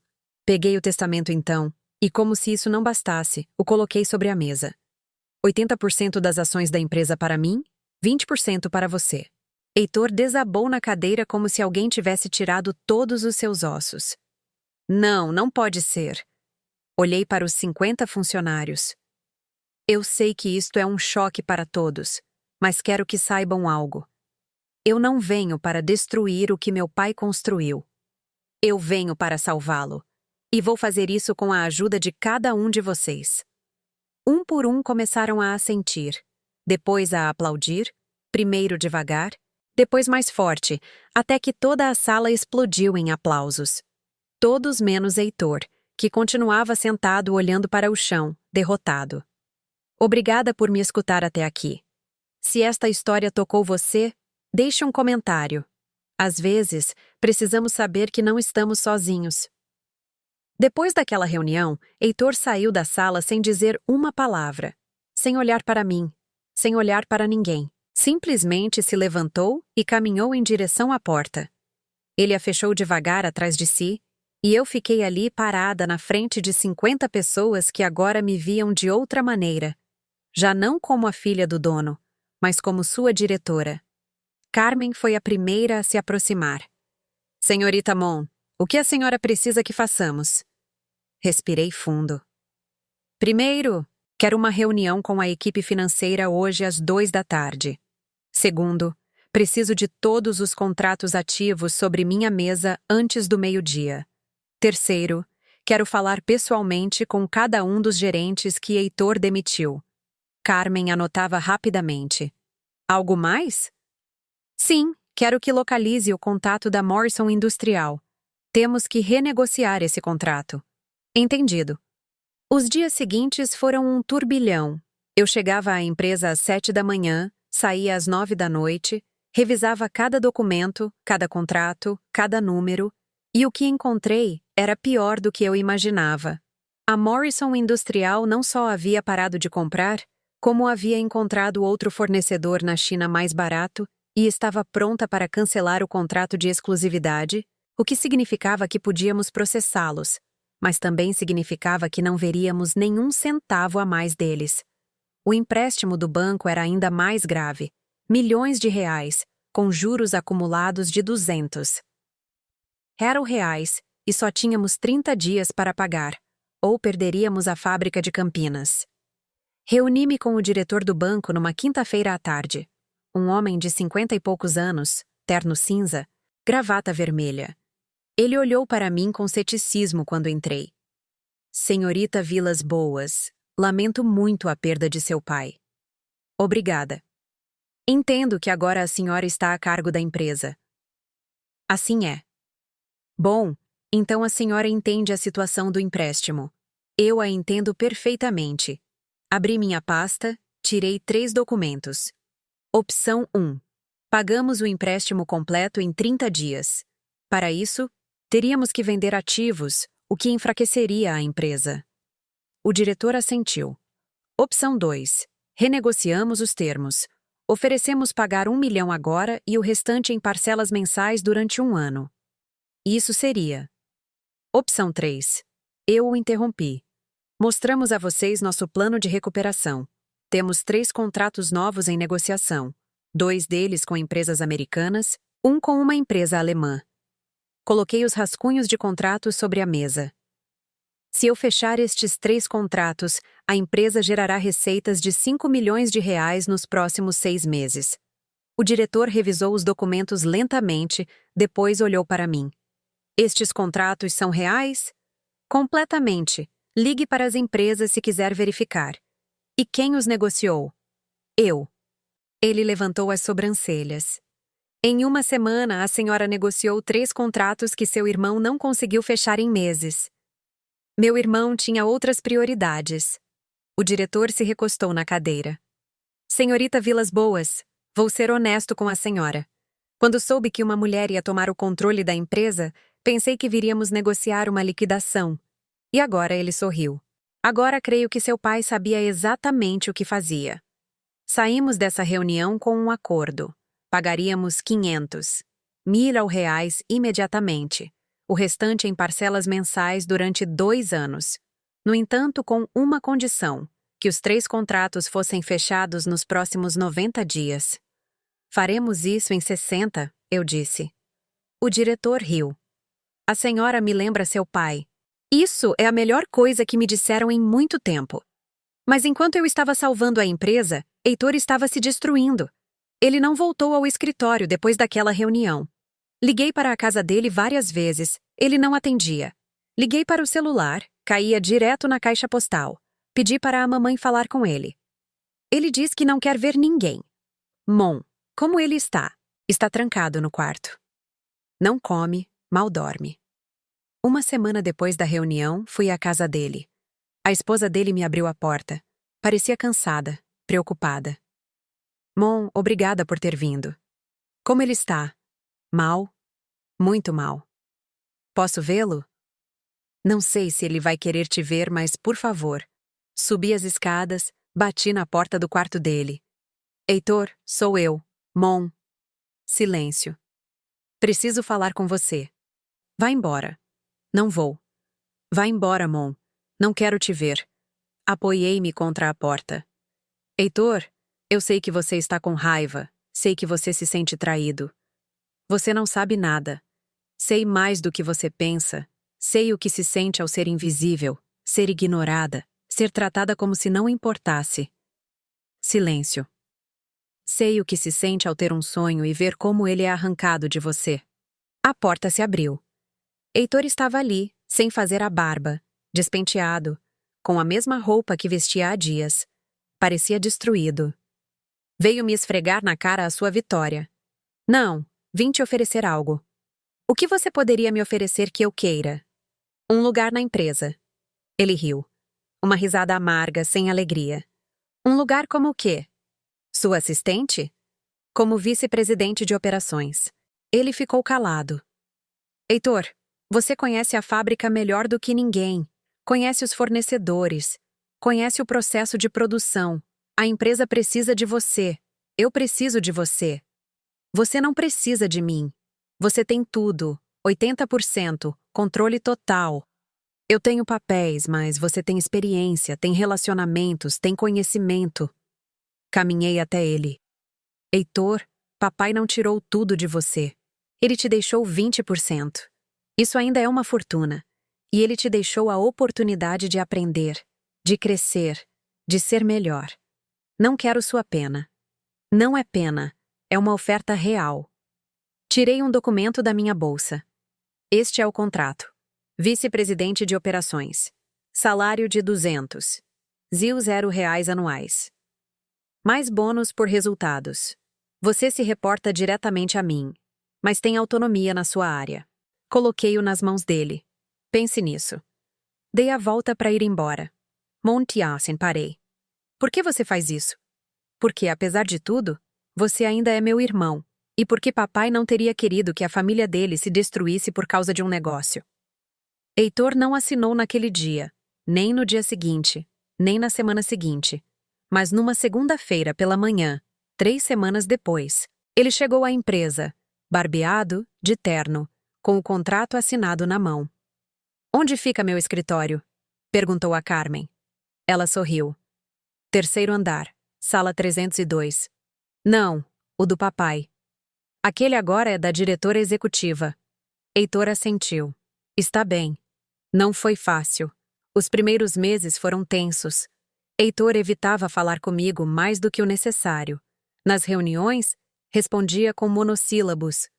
Peguei o testamento então, e como se isso não bastasse, o coloquei sobre a mesa. 80% das ações da empresa para mim, 20% para você. Heitor desabou na cadeira como se alguém tivesse tirado todos os seus ossos. Não pode ser. Olhei para os 50 funcionários. Eu sei que isto é um choque para todos, mas quero que saibam algo. Eu não venho para destruir o que meu pai construiu. Eu venho para salvá-lo. E vou fazer isso com a ajuda de cada um de vocês. Um por um começaram a assentir, depois a aplaudir, primeiro devagar, depois mais forte, até que toda a sala explodiu em aplausos. Todos menos Heitor, que continuava sentado olhando para o chão, derrotado. Obrigada por me escutar até aqui. Se esta história tocou você, deixe um comentário. Às vezes, precisamos saber que não estamos sozinhos. Depois daquela reunião, Heitor saiu da sala sem dizer uma palavra, sem olhar para mim, sem olhar para ninguém. Simplesmente se levantou e caminhou em direção à porta. Ele a fechou devagar atrás de si, e eu fiquei ali parada na frente de 50 pessoas que agora me viam de outra maneira, já não como a filha do dono, mas como sua diretora. Carmen foi a primeira a se aproximar. Senhorita Mon, o que a senhora precisa que façamos? Respirei fundo. Primeiro, quero uma reunião com a equipe financeira hoje às 14h. Segundo, preciso de todos os contratos ativos sobre minha mesa antes do meio-dia. Terceiro, quero falar pessoalmente com cada um dos gerentes que Heitor demitiu. Carmen anotava rapidamente. Algo mais? Sim, quero que localize o contato da Morrison Industrial. Temos que renegociar esse contrato. Entendido. Os dias seguintes foram um turbilhão. Eu chegava à empresa às 7h, saía às 9h, revisava cada documento, cada contrato, cada número, e o que encontrei era pior do que eu imaginava. A Morrison Industrial não só havia parado de comprar, como havia encontrado outro fornecedor na China mais barato e estava pronta para cancelar o contrato de exclusividade, o que significava que podíamos processá-los, mas também significava que não veríamos nenhum centavo a mais deles. O empréstimo do banco era ainda mais grave, milhões de reais, com juros acumulados de 200. Eram reais, e só tínhamos 30 dias para pagar, ou perderíamos a fábrica de Campinas. Reuni-me com o diretor do banco numa quinta-feira à tarde. um homem de 50 e poucos anos, terno cinza, gravata vermelha. Ele olhou para mim com ceticismo quando entrei. Senhorita Vilas Boas, lamento muito a perda de seu pai. Obrigada. Entendo que agora a senhora está a cargo da empresa. Assim é. Bom, então a senhora entende a situação do empréstimo. Eu a entendo perfeitamente. Abri minha pasta, tirei 3 documentos. Opção 1. Pagamos o empréstimo completo em 30 dias. Para isso, teríamos que vender ativos, o que enfraqueceria a empresa. O diretor assentiu. Opção 2. Renegociamos os termos. Oferecemos pagar 1 milhão agora e o restante em parcelas mensais durante 1 ano. Isso seria. Opção 3. Eu o interrompi. Mostramos a vocês nosso plano de recuperação. Temos 3 contratos novos em negociação. 2 deles com empresas americanas, 1 com uma empresa alemã. Coloquei os rascunhos de contratos sobre a mesa. Se eu fechar estes 3 contratos, a empresa gerará receitas de 5 milhões de reais nos próximos 6 meses. O diretor revisou os documentos lentamente, depois olhou para mim. Estes contratos são reais? Completamente. Ligue para as empresas se quiser verificar. E quem os negociou? Eu. Ele levantou as sobrancelhas. Em 1 semana, a senhora negociou 3 contratos que seu irmão não conseguiu fechar em meses. Meu irmão tinha outras prioridades. O diretor se recostou na cadeira. Senhorita Vilas Boas, vou ser honesto com a senhora. Quando soube que uma mulher ia tomar o controle da empresa, pensei que viríamos negociar uma liquidação. E agora ele sorriu. Agora creio que seu pai sabia exatamente o que fazia. Saímos dessa reunião com um acordo. Pagaríamos 500 mil reais imediatamente. O restante em parcelas mensais durante 2 anos. No entanto, com uma condição, que os 3 contratos fossem fechados nos próximos 90 dias. Faremos isso em 60, eu disse. O diretor riu. A senhora me lembra seu pai. Isso é a melhor coisa que me disseram em muito tempo. Mas enquanto eu estava salvando a empresa, Heitor estava se destruindo. Ele não voltou ao escritório depois daquela reunião. Liguei para a casa dele várias vezes, ele não atendia. Liguei para o celular, caía direto na caixa postal. Pedi para a mamãe falar com ele. Ele diz que não quer ver ninguém. Mon, como ele está? Está trancado no quarto. Não come, mal dorme. 1 semana depois da reunião, fui à casa dele. A esposa dele me abriu a porta. Parecia cansada, preocupada. Mon, obrigada por ter vindo. Como ele está? Mal? Muito mal. Posso vê-lo? Não sei se ele vai querer te ver, mas, por favor. Subi as escadas, bati na porta do quarto dele. Heitor, sou eu, Mon. Silêncio. Preciso falar com você. Vá embora. Não vou. Vá embora, Mon. Não quero te ver. Apoiei-me contra a porta. Heitor, eu sei que você está com raiva. Sei que você se sente traído. Você não sabe nada. Sei mais do que você pensa. Sei o que se sente ao ser invisível, ser ignorada, ser tratada como se não importasse. Silêncio. Sei o que se sente ao ter um sonho e ver como ele é arrancado de você. A porta se abriu. Heitor estava ali, sem fazer a barba, despenteado, com a mesma roupa que vestia há dias. Parecia destruído. Veio me esfregar na cara a sua vitória. Não, vim te oferecer algo. O que você poderia me oferecer que eu queira? Um lugar na empresa. Ele riu. Uma risada amarga, sem alegria. Um lugar como o quê? Sua assistente? Como vice-presidente de operações. Ele ficou calado. Heitor, você conhece a fábrica melhor do que ninguém. Conhece os fornecedores. Conhece o processo de produção. A empresa precisa de você. Eu preciso de você. Você não precisa de mim. Você tem tudo. 80%. Controle total. Eu tenho papéis, mas você tem experiência, tem relacionamentos, tem conhecimento. Caminhei até ele. Heitor, papai não tirou tudo de você. Ele te deixou 20%. Isso ainda é uma fortuna. E ele te deixou a oportunidade de aprender, de crescer, de ser melhor. Não quero sua pena. Não é pena. É uma oferta real. Tirei um documento da minha bolsa. Este é o contrato. Vice-presidente de operações. Salário de 200. R$ 0 anuais. Mais bônus por resultados. Você se reporta diretamente a mim, mas tem autonomia na sua área. Coloquei-o nas mãos dele. Pense nisso. Dei a volta para ir embora. Montiassen, parei. Por que você faz isso? Porque, apesar de tudo, você ainda é meu irmão, e porque papai não teria querido que a família dele se destruísse por causa de um negócio. Heitor não assinou naquele dia, nem no dia seguinte, nem na semana seguinte. Mas numa segunda-feira pela manhã, 3 semanas depois, ele chegou à empresa, barbeado, de terno, com o contrato assinado na mão. Onde fica meu escritório? Perguntou a Carmen. Ela sorriu. 3º andar, sala 302. Não, o do papai. Aquele agora é da diretora executiva. Heitor assentiu. Está bem. Não foi fácil. Os primeiros meses foram tensos. Heitor evitava falar comigo mais do que o necessário. Nas reuniões, respondia com monossílabos.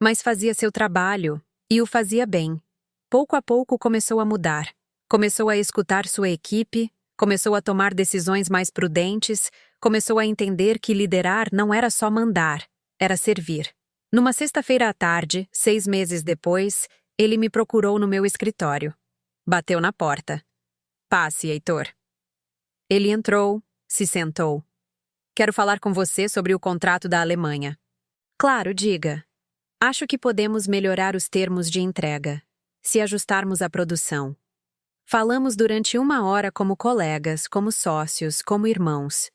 Mas fazia seu trabalho, e o fazia bem. Pouco a pouco começou a mudar. Começou a escutar sua equipe, começou a tomar decisões mais prudentes, começou a entender que liderar não era só mandar, era servir. Numa sexta-feira à tarde, 6 meses depois, ele me procurou no meu escritório. Bateu na porta. Passe, Heitor. Ele entrou, se sentou. Quero falar com você sobre o contrato da Alemanha. Claro, diga. Acho que podemos melhorar os termos de entrega, se ajustarmos à produção. Falamos durante 1 hora como colegas, como sócios, como irmãos.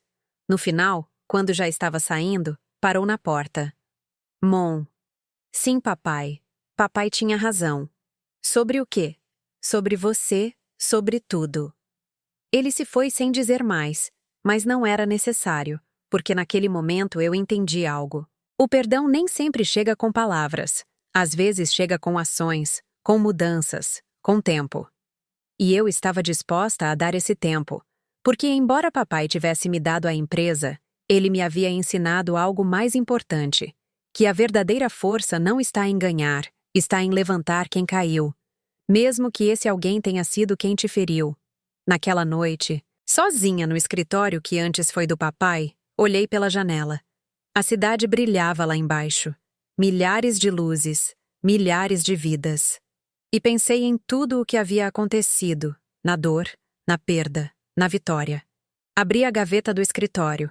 No final, quando já estava saindo, parou na porta. Mon. Sim, papai. Papai tinha razão. Sobre o quê? Sobre você, sobre tudo. Ele se foi sem dizer mais, mas não era necessário, porque naquele momento eu entendi algo. O perdão nem sempre chega com palavras. Às vezes chega com ações, com mudanças, com tempo. E eu estava disposta a dar esse tempo, porque embora papai tivesse me dado a empresa, ele me havia ensinado algo mais importante, que a verdadeira força não está em ganhar, está em levantar quem caiu, mesmo que esse alguém tenha sido quem te feriu. Naquela noite, sozinha no escritório que antes foi do papai, olhei pela janela. A cidade brilhava lá embaixo. Milhares de luzes, milhares de vidas. E pensei em tudo o que havia acontecido, na dor, na perda, na vitória. Abri a gaveta do escritório.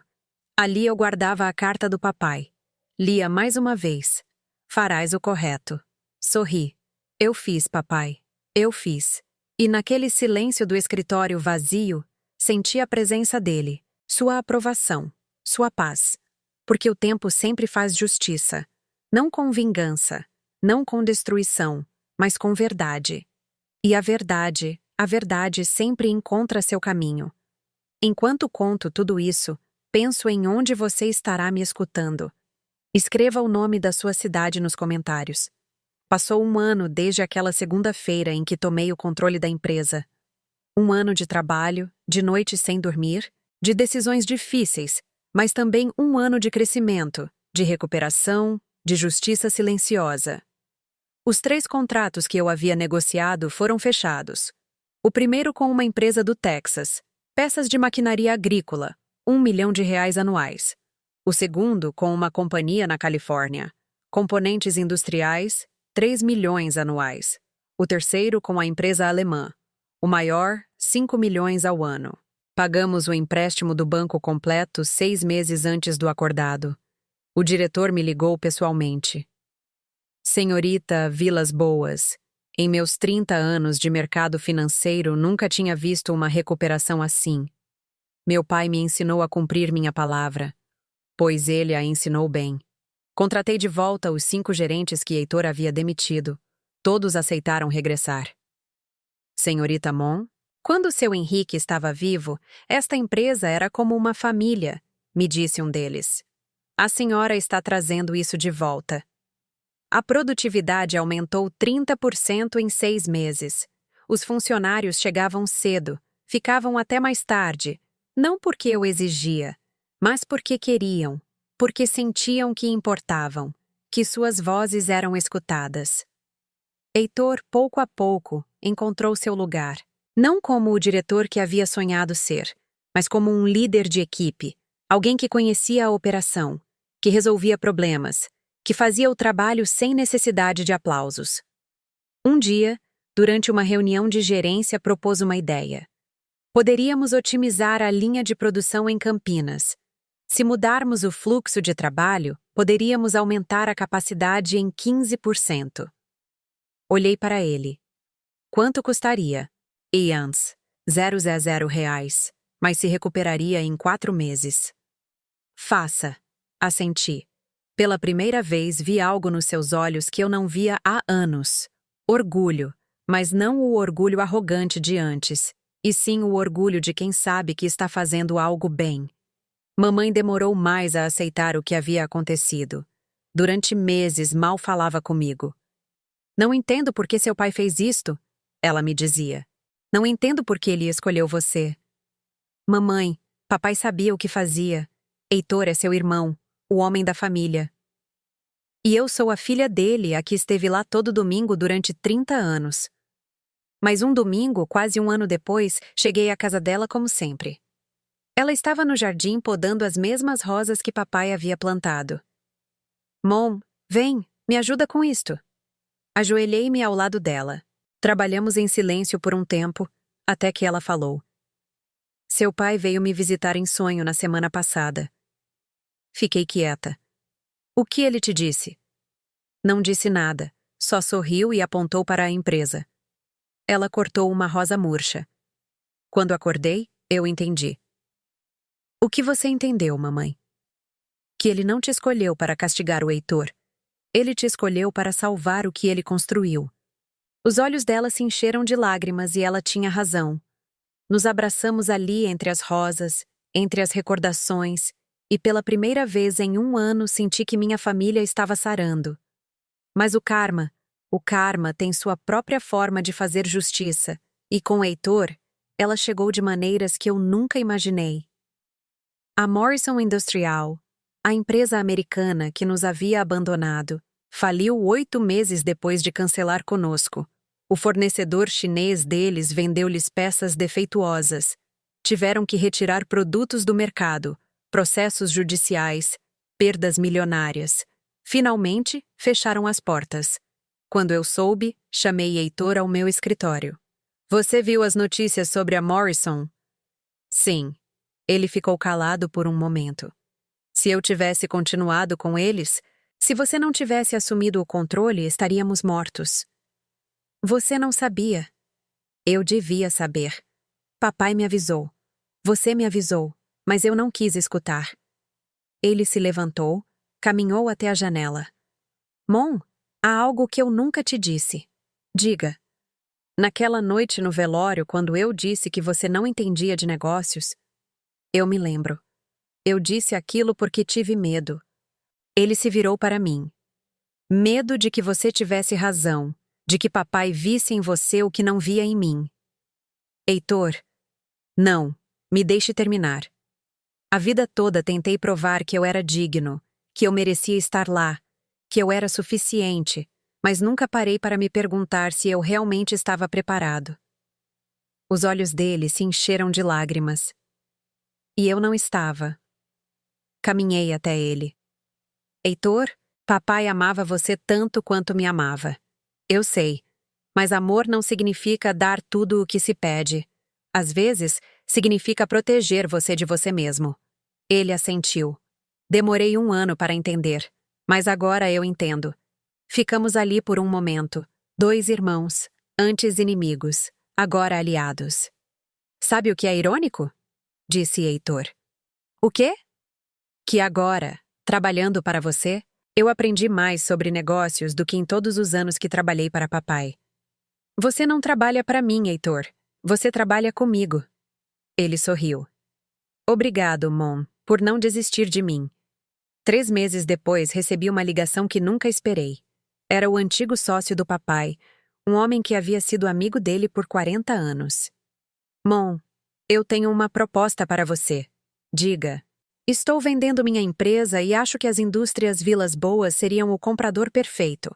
Ali eu guardava a carta do papai. Lia mais uma vez. Farás o correto. Sorri. Eu fiz, papai. Eu fiz. E naquele silêncio do escritório vazio, senti a presença dele, sua aprovação, sua paz. Porque o tempo sempre faz justiça. Não com vingança, não com destruição, mas com verdade. E a verdade sempre encontra seu caminho. Enquanto conto tudo isso, penso em onde você estará me escutando. Escreva o nome da sua cidade nos comentários. Passou 1 ano desde aquela segunda-feira em que tomei o controle da empresa. 1 ano de trabalho, de noites sem dormir, de decisões difíceis, mas também 1 ano de crescimento, de recuperação, de justiça silenciosa. Os 3 contratos que eu havia negociado foram fechados. O primeiro com uma empresa do Texas, peças de maquinaria agrícola, R$ 1 milhão anuais. O segundo com uma companhia na Califórnia, componentes industriais, 3 milhões anuais. O terceiro com a empresa alemã, o maior, 5 milhões ao ano. Pagamos o empréstimo do banco completo 6 meses antes do acordado. O diretor me ligou pessoalmente. Senhorita Vilas Boas, em meus 30 anos de mercado financeiro nunca tinha visto uma recuperação assim. Meu pai me ensinou a cumprir minha palavra, pois ele a ensinou bem. Contratei de volta os 5 gerentes que Heitor havia demitido. Todos aceitaram regressar. Senhorita Mon, quando seu Henrique estava vivo, esta empresa era como uma família, me disse um deles. A senhora está trazendo isso de volta. A produtividade aumentou 30% em 6 meses. Os funcionários chegavam cedo, ficavam até mais tarde, não porque eu exigia, mas porque queriam, porque sentiam que importavam, que suas vozes eram escutadas. Heitor, pouco a pouco, encontrou seu lugar, não como o diretor que havia sonhado ser, mas como um líder de equipe, alguém que conhecia a operação, que resolvia problemas, que fazia o trabalho sem necessidade de aplausos. Um dia, durante uma reunião de gerência, propôs uma ideia. Poderíamos otimizar a linha de produção em Campinas. Se mudarmos o fluxo de trabalho, poderíamos aumentar a capacidade em 15%. Olhei para ele. Quanto custaria? Ians, 000 reais, mas se recuperaria em 4 meses. Faça, assenti. Pela primeira vez vi algo nos seus olhos que eu não via há anos. Orgulho, mas não o orgulho arrogante de antes, e sim o orgulho de quem sabe que está fazendo algo bem. Mamãe demorou mais a aceitar o que havia acontecido. Durante meses mal falava comigo. Não entendo por que seu pai fez isto, ela me dizia. Não entendo por que ele escolheu você. Mamãe, papai sabia o que fazia. Heitor é seu irmão, o homem da família. E eu sou a filha dele, a que esteve lá todo domingo durante 30 anos. Mas um domingo, quase um ano depois, cheguei à casa dela como sempre. Ela estava no jardim podando as mesmas rosas que papai havia plantado. Mom, vem, me ajuda com isto. Ajoelhei-me ao lado dela. Trabalhamos em silêncio por um tempo, até que ela falou. Seu pai veio me visitar em sonho na semana passada. Fiquei quieta. O que ele te disse? Não disse nada, só sorriu e apontou para a empresa. Ela cortou uma rosa murcha. Quando acordei, eu entendi. O que você entendeu, mamãe? Que ele não te escolheu para castigar o Heitor. Ele te escolheu para salvar o que ele construiu. Os olhos dela se encheram de lágrimas e ela tinha razão. Nos abraçamos ali entre as rosas, entre as recordações, e pela primeira vez em um ano senti que minha família estava sarando. Mas o karma tem sua própria forma de fazer justiça, e com Heitor, ela chegou de maneiras que eu nunca imaginei. A Morrison Industrial, a empresa americana que nos havia abandonado, faliu 8 meses depois de cancelar conosco. O fornecedor chinês deles vendeu-lhes peças defeituosas. Tiveram que retirar produtos do mercado, processos judiciais, perdas milionárias. Finalmente, fecharam as portas. Quando eu soube, chamei Heitor ao meu escritório. Você viu as notícias sobre a Morrison? Sim. Ele ficou calado por um momento. Se eu tivesse continuado com eles, se você não tivesse assumido o controle, estaríamos mortos. Você não sabia. Eu devia saber. Papai me avisou. Você me avisou, mas eu não quis escutar. Ele se levantou, caminhou até a janela. Mom, há algo que eu nunca te disse. Diga. Naquela noite no velório, quando eu disse que você não entendia de negócios, eu me lembro. Eu disse aquilo porque tive medo. Ele se virou para mim. Medo de que você tivesse razão, de que papai visse em você o que não via em mim. Heitor, não, me deixe terminar. A vida toda tentei provar que eu era digno, que eu merecia estar lá, que eu era suficiente, mas nunca parei para me perguntar se eu realmente estava preparado. Os olhos dele se encheram de lágrimas. E eu não estava. Caminhei até ele. Heitor, papai amava você tanto quanto me amava. Eu sei, mas amor não significa dar tudo o que se pede. Às vezes, significa proteger você de você mesmo. Ele assentiu. Demorei 1 ano para entender, mas agora eu entendo. Ficamos ali por um momento, 2 irmãos, antes inimigos, agora aliados. Sabe o que é irônico? Disse Heitor. O quê? Que agora, trabalhando para você, eu aprendi mais sobre negócios do que em todos os anos que trabalhei para papai. Você não trabalha para mim, Heitor. Você trabalha comigo. Ele sorriu. Obrigado, Mom, por não desistir de mim. 3 meses depois recebi uma ligação que nunca esperei. Era o antigo sócio do papai, um homem que havia sido amigo dele por 40 anos. Mom, eu tenho uma proposta para você. Diga. Estou vendendo minha empresa e acho que as indústrias Vilas Boas seriam o comprador perfeito.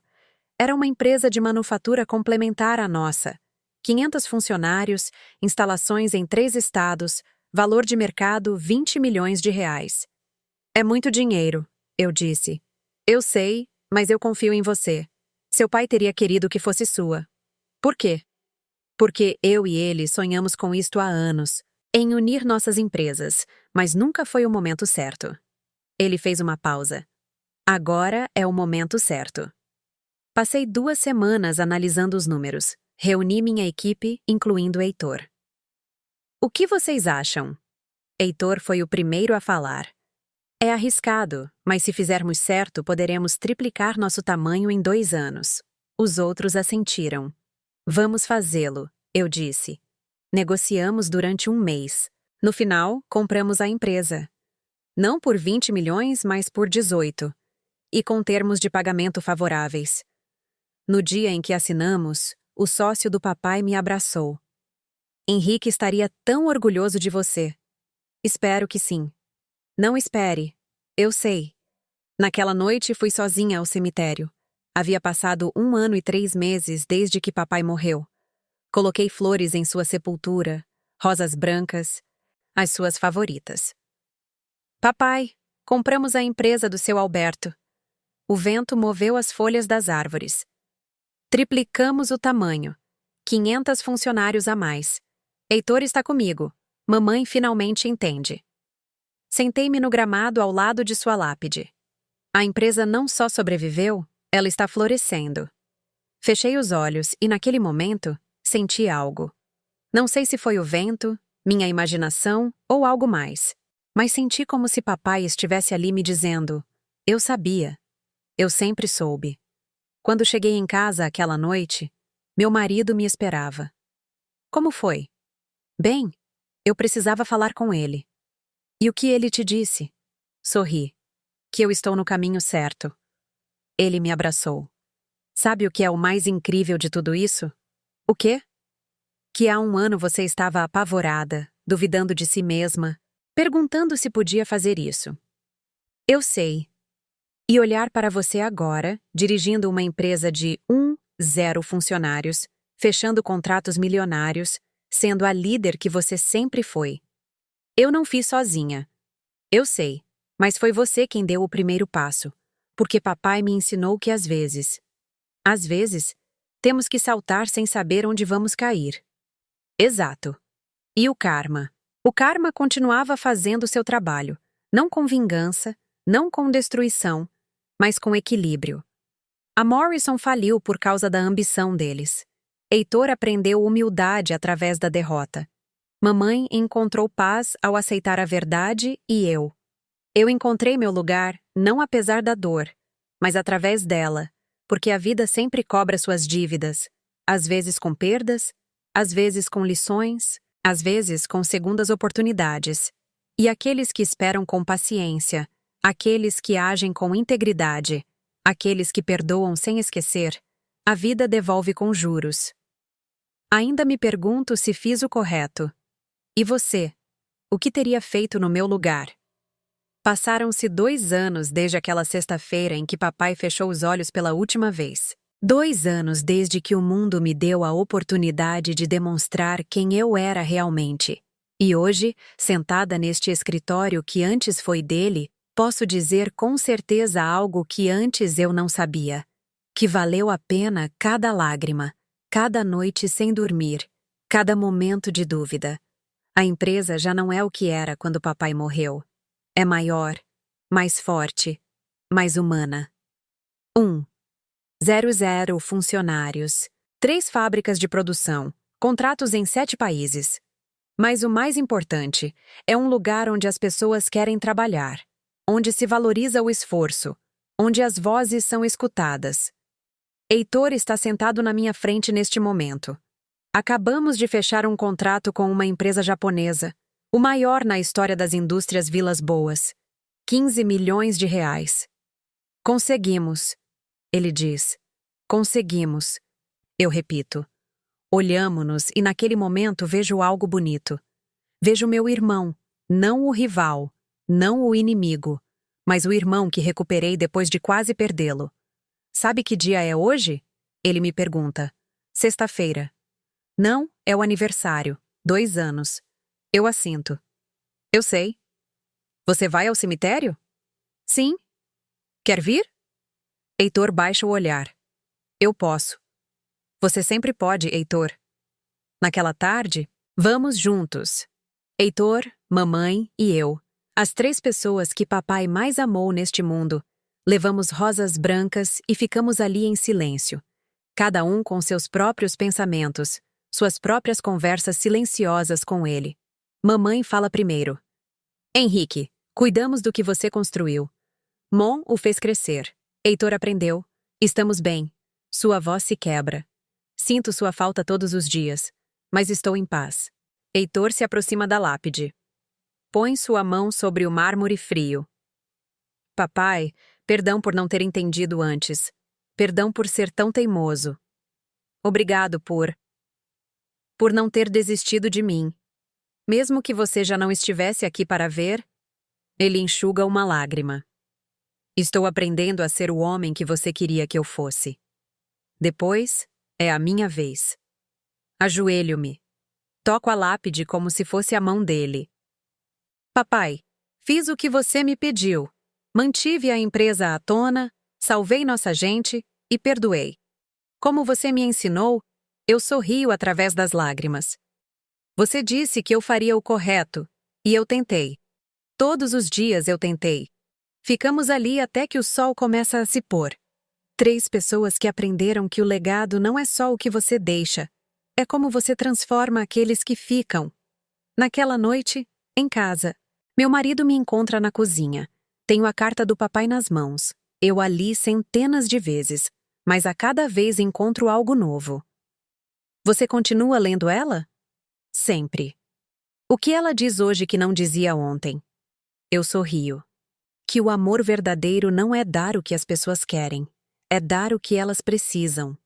Era uma empresa de manufatura complementar à nossa. 500 funcionários, instalações em 3 estados, valor de mercado R$ 20 milhões. É muito dinheiro, eu disse. Eu sei, mas eu confio em você. Seu pai teria querido que fosse sua. Por quê? Porque eu e ele sonhamos com isto há anos, em unir nossas empresas, mas nunca foi o momento certo. Ele fez uma pausa. Agora é o momento certo. Passei 2 semanas analisando os números. Reuni minha equipe, incluindo Heitor. O que vocês acham? Heitor foi o primeiro a falar. É arriscado, mas se fizermos certo, poderemos triplicar nosso tamanho em 2 anos. Os outros assentiram. Vamos fazê-lo, eu disse. Negociamos durante 1 mês. No final, compramos a empresa. Não por 20 milhões, mas por 18. E com termos de pagamento favoráveis. No dia em que assinamos, o sócio do papai me abraçou. Henrique estaria tão orgulhoso de você. Espero que sim. Não espere. Eu sei. Naquela noite fui sozinha ao cemitério. Havia passado 1 ano e 3 meses desde que papai morreu. Coloquei flores em sua sepultura, rosas brancas, as suas favoritas. Papai, compramos a empresa do seu Alberto. O vento moveu as folhas das árvores. Triplicamos o tamanho. 500 funcionários a mais. Heitor está comigo. Mamãe finalmente entende. Sentei-me no gramado ao lado de sua lápide. A empresa não só sobreviveu, ela está florescendo. Fechei os olhos e, naquele momento, senti algo. Não sei se foi o vento, minha imaginação ou algo mais, mas senti como se papai estivesse ali me dizendo: eu sabia. Eu sempre soube. Quando cheguei em casa aquela noite, meu marido me esperava. Como foi? Bem, eu precisava falar com ele. E o que ele te disse? Sorri. Que eu estou no caminho certo. Ele me abraçou. Sabe o que é o mais incrível de tudo isso? O quê? Que há 1 ano você estava apavorada, duvidando de si mesma, perguntando se podia fazer isso. Eu sei. E olhar para você agora, dirigindo uma empresa de 0 funcionários, fechando contratos milionários, sendo a líder que você sempre foi. Eu não fiz sozinha. Eu sei, mas foi você quem deu o primeiro passo, porque papai me ensinou que às vezes, temos que saltar sem saber onde vamos cair. Exato. E o karma? O karma continuava fazendo seu trabalho, não com vingança, não com destruição, mas com equilíbrio. A Morrison faliu por causa da ambição deles. Heitor aprendeu humildade através da derrota. Mamãe encontrou paz ao aceitar a verdade e eu. Eu encontrei meu lugar, não apesar da dor, mas através dela, porque a vida sempre cobra suas dívidas, às vezes com perdas, às vezes com lições, às vezes com segundas oportunidades. E aqueles que esperam com paciência, aqueles que agem com integridade, aqueles que perdoam sem esquecer, a vida devolve com juros. Ainda me pergunto se fiz o correto. E você? O que teria feito no meu lugar? Passaram-se 2 anos desde aquela sexta-feira em que papai fechou os olhos pela última vez. 2 anos desde que o mundo me deu a oportunidade de demonstrar quem eu era realmente. E hoje, sentada neste escritório que antes foi dele, posso dizer com certeza algo que antes eu não sabia. Que valeu a pena cada lágrima, cada noite sem dormir, cada momento de dúvida. A empresa já não é o que era quando papai morreu. É maior, mais forte, mais humana. 00 funcionários, 3 fábricas de produção, contratos em 7 países. Mas o mais importante, é um lugar onde as pessoas querem trabalhar, onde se valoriza o esforço, onde as vozes são escutadas. Heitor está sentado na minha frente neste momento. Acabamos de fechar um contrato com uma empresa japonesa, o maior na história das indústrias Vilas Boas. 15 milhões de reais. Conseguimos, ele diz. Conseguimos. Eu repito. Olhamo-nos e naquele momento vejo algo bonito. Vejo meu irmão, não o rival, Não o inimigo, mas o irmão que recuperei depois de quase perdê-lo. Sabe que dia é hoje? Ele me pergunta. Sexta-feira. Não, é o aniversário. 2 anos. Eu assinto. Eu sei. Você vai ao cemitério? Sim. Quer vir? Heitor baixa o olhar. Eu posso. Você sempre pode, Heitor. Naquela tarde, vamos juntos. Heitor, mamãe e eu, as 3 pessoas que papai mais amou neste mundo, levamos rosas brancas e ficamos ali em silêncio, cada um com seus próprios pensamentos, suas próprias conversas silenciosas com ele. Mamãe fala primeiro. Henrique, cuidamos do que você construiu. Mon o fez crescer. Heitor aprendeu. Estamos bem. Sua voz se quebra. Sinto sua falta todos os dias, mas estou em paz. Heitor se aproxima da lápide. Põe sua mão sobre o mármore frio. Papai, perdão por não ter entendido antes. Perdão por ser tão teimoso. Obrigado por não ter desistido de mim. Mesmo que você já não estivesse aqui para ver, ele enxuga uma lágrima. Estou aprendendo a ser o homem que você queria que eu fosse. Depois, é a minha vez. Ajoelho-me. Toco a lápide como se fosse a mão dele. Papai, fiz o que você me pediu. Mantive a empresa à tona, salvei nossa gente e perdoei. Como você me ensinou, eu sorrio através das lágrimas. Você disse que eu faria o correto, e eu tentei. Todos os dias eu tentei. Ficamos ali até que o sol começa a se pôr. 3 pessoas que aprenderam que o legado não é só o que você deixa, é como você transforma aqueles que ficam. Naquela noite, em casa, meu marido me encontra na cozinha. Tenho a carta do papai nas mãos. Eu a li centenas de vezes, mas a cada vez encontro algo novo. Você continua lendo ela? Sempre. O que ela diz hoje que não dizia ontem? Eu sorrio. Que o amor verdadeiro não é dar o que as pessoas querem, é dar o que elas precisam.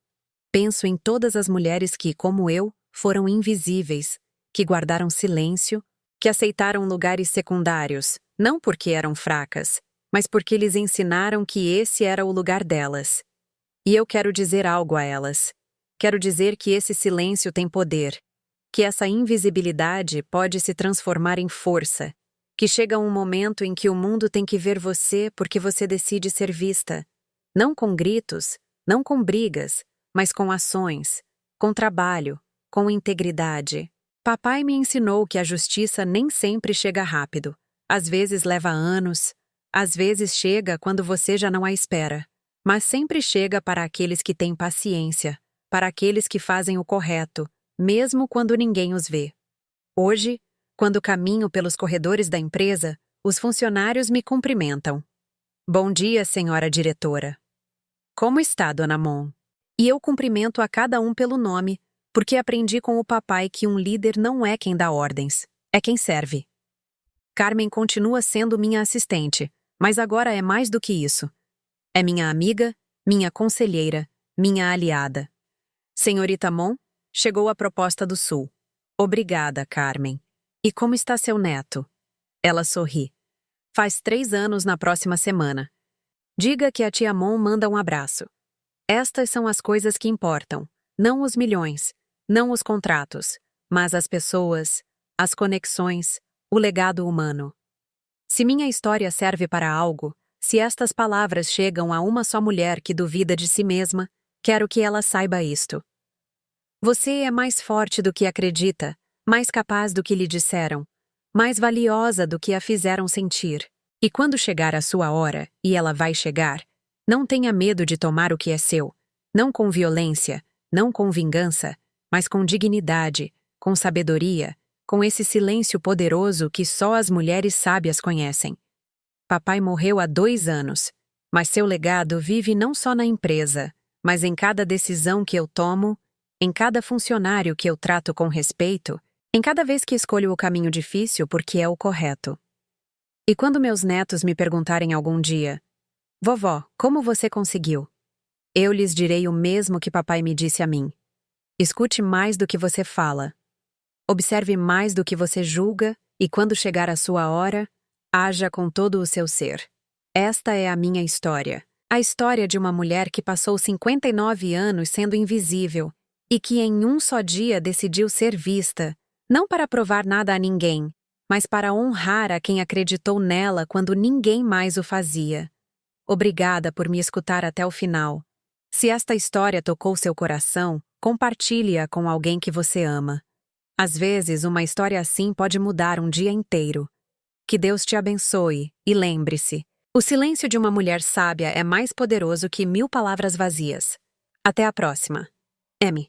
Penso em todas as mulheres que, como eu, foram invisíveis, que guardaram silêncio, que aceitaram lugares secundários, não porque eram fracas, mas porque lhes ensinaram que esse era o lugar delas. E eu quero dizer algo a elas. Quero dizer que esse silêncio tem poder, que essa invisibilidade pode se transformar em força, que chega um momento em que o mundo tem que ver você porque você decide ser vista, não com gritos, não com brigas, mas com ações, com trabalho, com integridade. Papai me ensinou que a justiça nem sempre chega rápido. Às vezes leva anos, às vezes chega quando você já não a espera, mas sempre chega para aqueles que têm paciência, para aqueles que fazem o correto, mesmo quando ninguém os vê. Hoje, quando caminho pelos corredores da empresa, os funcionários me cumprimentam. Bom dia, senhora diretora. Como está, dona Mon? E eu cumprimento a cada um pelo nome, porque aprendi com o papai que um líder não é quem dá ordens, é quem serve. Carmen continua sendo minha assistente, mas agora é mais do que isso. É minha amiga, minha conselheira, minha aliada. Senhorita Mon, chegou a proposta do Sul. Obrigada, Carmen. E como está seu neto? Ela sorri. Faz 3 anos na próxima semana. Diga que a tia Mon manda um abraço. Estas são as coisas que importam, não os milhões, não os contratos, mas as pessoas, as conexões, o legado humano. Se minha história serve para algo, se estas palavras chegam a uma só mulher que duvida de si mesma, quero que ela saiba isto. Você é mais forte do que acredita, mais capaz do que lhe disseram, mais valiosa do que a fizeram sentir. E quando chegar a sua hora, e ela vai chegar, não tenha medo de tomar o que é seu, não com violência, não com vingança, mas com dignidade, com sabedoria, com esse silêncio poderoso que só as mulheres sábias conhecem. Papai morreu há 2 anos, mas seu legado vive não só na empresa, mas em cada decisão que eu tomo, em cada funcionário que eu trato com respeito, em cada vez que escolho o caminho difícil porque é o correto. E quando meus netos me perguntarem algum dia, vovó, como você conseguiu? Eu lhes direi o mesmo que papai me disse a mim. Escute mais do que você fala. Observe mais do que você julga e quando chegar a sua hora, Haja com todo o seu ser. Esta é a minha história. A história de uma mulher que passou 59 anos sendo invisível e que em um só dia decidiu ser vista, não para provar nada a ninguém, mas para honrar a quem acreditou nela quando ninguém mais o fazia. Obrigada por me escutar até o final. Se esta história tocou seu coração, compartilhe-a com alguém que você ama. Às vezes, uma história assim pode mudar um dia inteiro. Que Deus te abençoe e lembre-se, o silêncio de uma mulher sábia é mais poderoso que 1000 palavras vazias. Até a próxima. M.